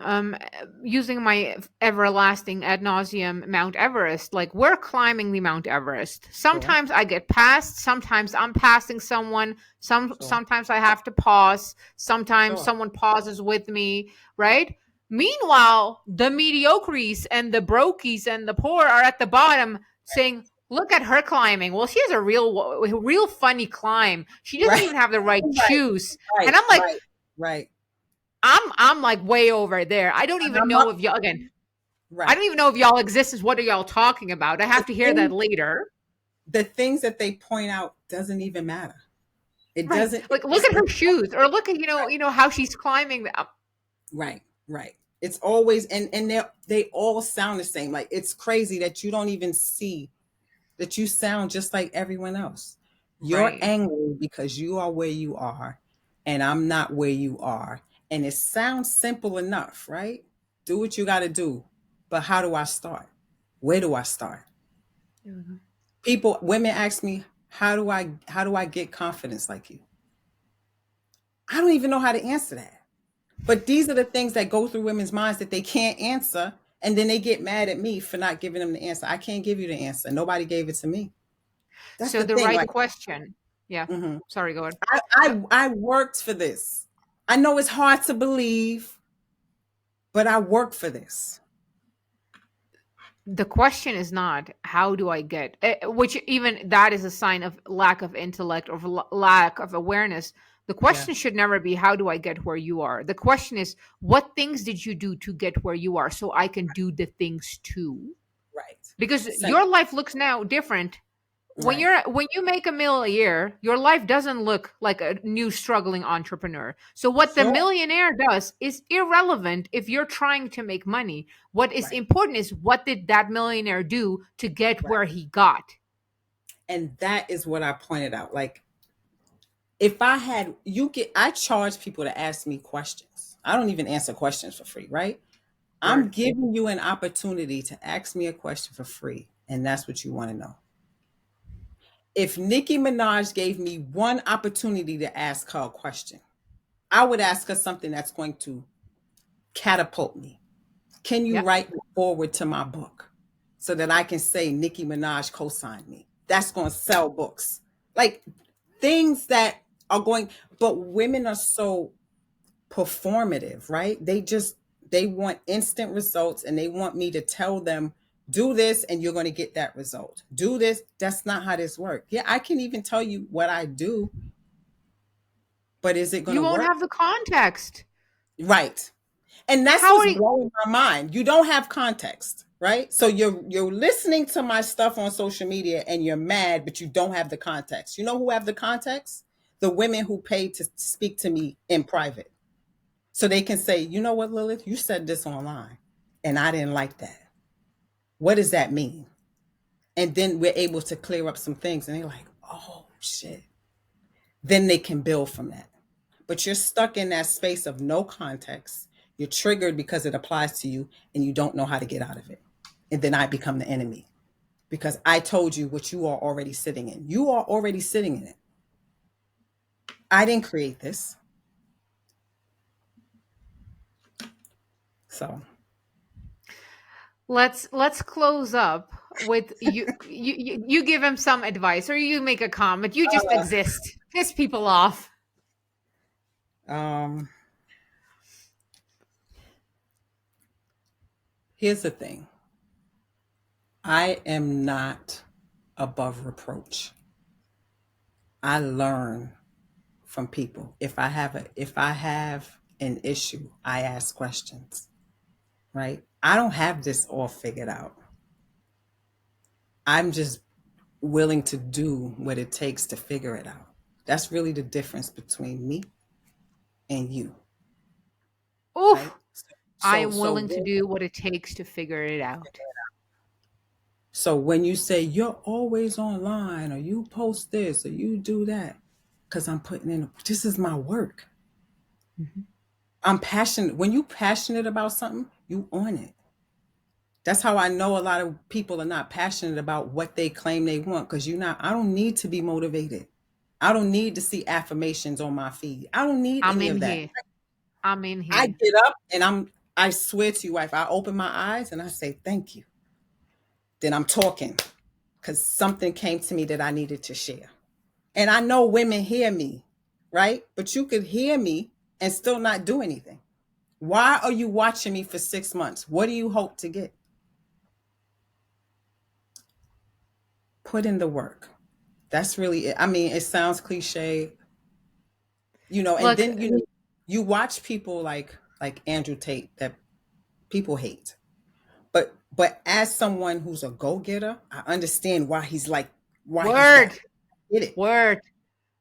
[SPEAKER 1] using my everlasting ad nauseum Mount Everest, like, we're climbing the Mount Everest.
[SPEAKER 2] Sure.
[SPEAKER 1] Sometimes I get passed, sometimes I'm passing someone,
[SPEAKER 2] Sure.
[SPEAKER 1] sometimes I have to pause, sometimes
[SPEAKER 2] Sure.
[SPEAKER 1] someone pauses with me, right? Meanwhile, the mediocres and the brokies and the poor are at the bottom saying, look at her climbing. Well, she has a real funny climb. She doesn't
[SPEAKER 2] Right.
[SPEAKER 1] even have the right
[SPEAKER 2] Right.
[SPEAKER 1] shoes. And
[SPEAKER 2] Right.
[SPEAKER 1] I'm like,
[SPEAKER 2] Right. Right.
[SPEAKER 1] I'm like way over there. I don't
[SPEAKER 2] And
[SPEAKER 1] even
[SPEAKER 2] I'm
[SPEAKER 1] know
[SPEAKER 2] up.
[SPEAKER 1] if y'all again. I
[SPEAKER 2] Right.
[SPEAKER 1] don't even know if y'all exist. Is what are y'all talking about? I
[SPEAKER 2] The
[SPEAKER 1] have to hear that
[SPEAKER 2] thing
[SPEAKER 1] later.
[SPEAKER 2] the things that they point out doesn't even matter. It
[SPEAKER 1] Right.
[SPEAKER 2] doesn't.
[SPEAKER 1] Like, look
[SPEAKER 2] It's
[SPEAKER 1] at her shoes, or look at how she's climbing.
[SPEAKER 2] right, right. It's always and they all sound the same. Like it's crazy that you don't even see that you sound just like everyone else. You're
[SPEAKER 1] Right.
[SPEAKER 2] angry because you are where you are, and I'm not where you are. And it sounds simple enough, right? Do what you got to do, but how do I start? Where do I start?
[SPEAKER 1] Mhm.
[SPEAKER 2] Women ask me, how do I get confidence like you? I don't even know how to answer that. But these are the things that go through women's minds that they can't answer And then they get mad at me for not giving them the answer. I can't give you the answer. Nobody gave it to me. That's
[SPEAKER 1] So
[SPEAKER 2] the
[SPEAKER 1] the
[SPEAKER 2] thing.
[SPEAKER 1] right
[SPEAKER 2] Like,
[SPEAKER 1] question. Yeah.
[SPEAKER 2] mhm.
[SPEAKER 1] Sorry, go ahead.
[SPEAKER 2] I worked for this. I know it's hard to believe, but I worked for this.
[SPEAKER 1] The question is not how do I get, which even that is a sign of lack of intellect or lack of awareness. The
[SPEAKER 2] Yeah,
[SPEAKER 1] question should never be how do I get where you are. The question is what things did you do to get where you are so I can do the things too,
[SPEAKER 2] right.
[SPEAKER 1] because
[SPEAKER 2] So,
[SPEAKER 1] your life looks now different.
[SPEAKER 2] right.
[SPEAKER 1] When you make a mil a year, your life doesn't look like a new struggling entrepreneur. So what the
[SPEAKER 2] Sure.
[SPEAKER 1] millionaire does is irrelevant if you're trying to make money. What is
[SPEAKER 2] Right.
[SPEAKER 1] important is what did that millionaire do to get
[SPEAKER 2] Right.
[SPEAKER 1] where he got.
[SPEAKER 2] And that is what I pointed out. Like, if I had you get I charge people to ask me questions. I don't even answer questions for free, right? I'm
[SPEAKER 1] Word.
[SPEAKER 2] giving you an opportunity to ask me a question for free, and that's what you want to know. If Nicki Minaj gave me one opportunity to ask her a question, I would ask her something that's going to catapult me. Can you
[SPEAKER 1] Yep.
[SPEAKER 2] write me forward to my book so that I can say Nicki Minaj co-signed me? That's going to sell books. Like, things that are going, but women are so performative, right? They want instant results, and they want me to tell them, do this and you're going to get that result. Do this. That's not how this works. Yeah, I can even tell you what I do, but is it going
[SPEAKER 1] You
[SPEAKER 2] to
[SPEAKER 1] won't
[SPEAKER 2] work?
[SPEAKER 1] have the context.
[SPEAKER 2] Right. And that's
[SPEAKER 1] How
[SPEAKER 2] what's
[SPEAKER 1] are you?
[SPEAKER 2] blowing my mind. You don't have context, right? So you're listening to my stuff on social media and you're mad, but you don't have the context. You know who have the context? The women who pay to speak to me in private. So they can say, you know what, Lilith, you said this online and I didn't like that. What does that mean? And then we're able to clear up some things. And they're like, oh, shit. Then they can build from that. But you're stuck in that space of no context. You're triggered because it applies to you and you don't know how to get out of it. And then I become the enemy because I told you what you are already sitting in. You are already sitting in it. I didn't create this. So,
[SPEAKER 1] Let's close up with you give him some advice or you make a comment. You just
[SPEAKER 2] uh,
[SPEAKER 1] exist. Piss people off.
[SPEAKER 2] um, here's the thing. I am not above reproach. I learn from people. If I have an issue, I ask questions, right? I don't have this all figured out. I'm just willing to do what it takes to figure it out. That's really the difference between me and you, right?
[SPEAKER 1] Oof. I
[SPEAKER 2] So
[SPEAKER 1] am
[SPEAKER 2] so
[SPEAKER 1] willing to
[SPEAKER 2] when,
[SPEAKER 1] do what it takes to figure it out.
[SPEAKER 2] so when you say you're always online or you post this or you do that, because I'm putting in this is my work.
[SPEAKER 1] Mhm.
[SPEAKER 2] I'm passionate. When you passionate about something, you on it. That's how I know a lot of people are not passionate about what they claim they want because you're not. I don't need to be motivated. I don't need to see affirmations on my feed. I don't need
[SPEAKER 1] I'm
[SPEAKER 2] any
[SPEAKER 1] in
[SPEAKER 2] of that.
[SPEAKER 1] here. I'm in
[SPEAKER 2] I
[SPEAKER 1] here.
[SPEAKER 2] get up and I swear to you, wife, I open my eyes and I say thank you. Then I'm talking because something came to me that I needed to share. And I know women hear me, right? But you could hear me and still not do anything. Why are you watching me for 6 months? What do you hope to get? Put in the work. That's really it. I mean, it sounds cliche, and
[SPEAKER 1] Look,
[SPEAKER 2] then you watch people like Andrew Tate that people hate. But as someone who's a go-getter, I understand why he's that.
[SPEAKER 1] word,
[SPEAKER 2] Get it.
[SPEAKER 1] word,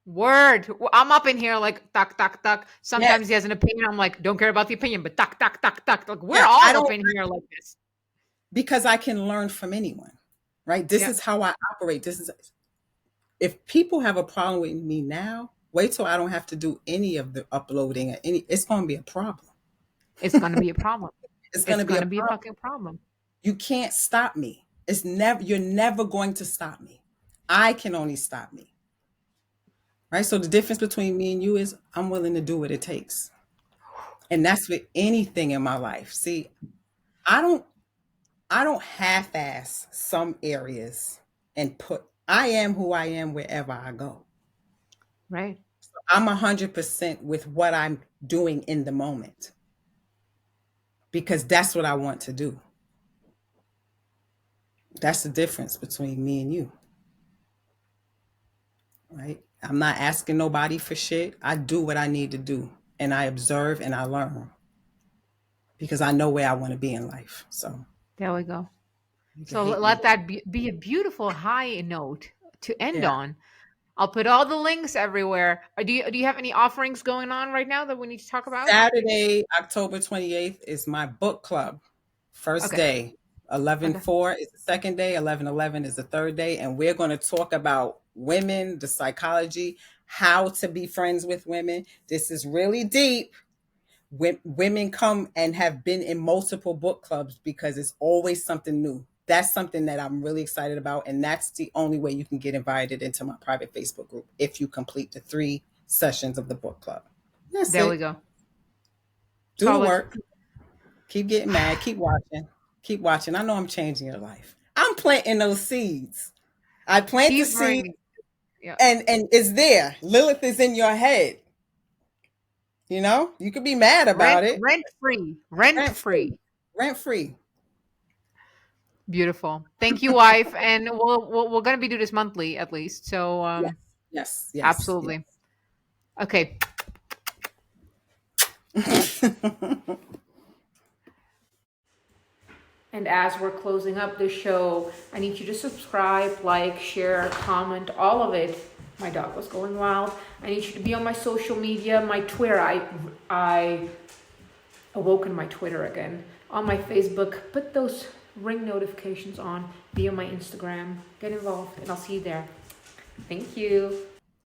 [SPEAKER 1] word. I'm up in here like tuck, tuck, tuck.
[SPEAKER 2] Yes.
[SPEAKER 1] Sometimes he has an opinion. I'm like, don't care about the opinion, but tuck, tuck, tuck, tuck. Like we're
[SPEAKER 2] Yeah. I
[SPEAKER 1] all up
[SPEAKER 2] don't
[SPEAKER 1] in here like this.
[SPEAKER 2] because I can learn from anyone. Right? This
[SPEAKER 1] Yeah.
[SPEAKER 2] is how I operate. This is if people have a problem with me now, wait till I don't have to do any of the uploading or any it's gonna be a problem.
[SPEAKER 1] It's gonna be a problem.
[SPEAKER 2] It's
[SPEAKER 1] It's
[SPEAKER 2] gonna be a
[SPEAKER 1] gonna be a
[SPEAKER 2] problem.
[SPEAKER 1] fucking problem.
[SPEAKER 2] You can't stop me. You're never going to stop me. I can only stop me. Right? So the difference between me and you is I'm willing to do what it takes. And that's with anything in my life. See, I don't. I don't half-ass some areas and put I am who I am wherever I go.
[SPEAKER 1] Right.
[SPEAKER 2] I'm 100% with what I'm doing in the moment because that's what I want to do. That's the difference between me and you, right? I'm not asking nobody for shit. I do what I need to do and I observe and I learn because I know where I want to be in life. So
[SPEAKER 1] There we go.
[SPEAKER 2] you can
[SPEAKER 1] So
[SPEAKER 2] hate me.
[SPEAKER 1] let that be a beautiful high note to end
[SPEAKER 2] Yeah.
[SPEAKER 1] on. I'll put all the links everywhere. Do you have any offerings going on right now that we need to talk about?
[SPEAKER 2] Saturday, October 28th is my book club. First
[SPEAKER 1] Okay.
[SPEAKER 2] day.
[SPEAKER 1] Okay.
[SPEAKER 2] 11/4 is the second day. 11/11 is the third day. And we're going to talk about women, the psychology, how to be friends with women. This is really deep. Women come and have been in multiple book clubs because it's always something new. That's something that I'm really excited about. And that's the only way you can get invited into my private Facebook group if you complete the 3 sessions of the book club. That's
[SPEAKER 1] There we
[SPEAKER 2] it.
[SPEAKER 1] go.
[SPEAKER 2] Do the
[SPEAKER 1] Solid.
[SPEAKER 2] work. Keep getting mad. Keep watching. Keep watching. I know I'm changing your life. I'm planting those seeds. I plant the
[SPEAKER 1] Keep
[SPEAKER 2] seed
[SPEAKER 1] bringing. Yeah.
[SPEAKER 2] and it's there. Lilith is in your head. You know, you could be mad
[SPEAKER 1] Rent
[SPEAKER 2] about it.
[SPEAKER 1] rent free. Rent
[SPEAKER 2] Rent free.
[SPEAKER 1] free.
[SPEAKER 2] Rent free.
[SPEAKER 1] Beautiful. Thank you, wife. And we're gonna be doing this monthly at least. So
[SPEAKER 2] Yes. Yes. Yes.
[SPEAKER 1] absolutely. Okay.
[SPEAKER 2] Yes.
[SPEAKER 1] And as we're closing up the show, I need you to subscribe, like, share, comment, all of it. My dog was going wild. I need you to be on my social media, my Twitter. I awoken my Twitter again. On my Facebook, put those ring notifications on. Be on my Instagram. Get involved, and I'll see you there. Thank you.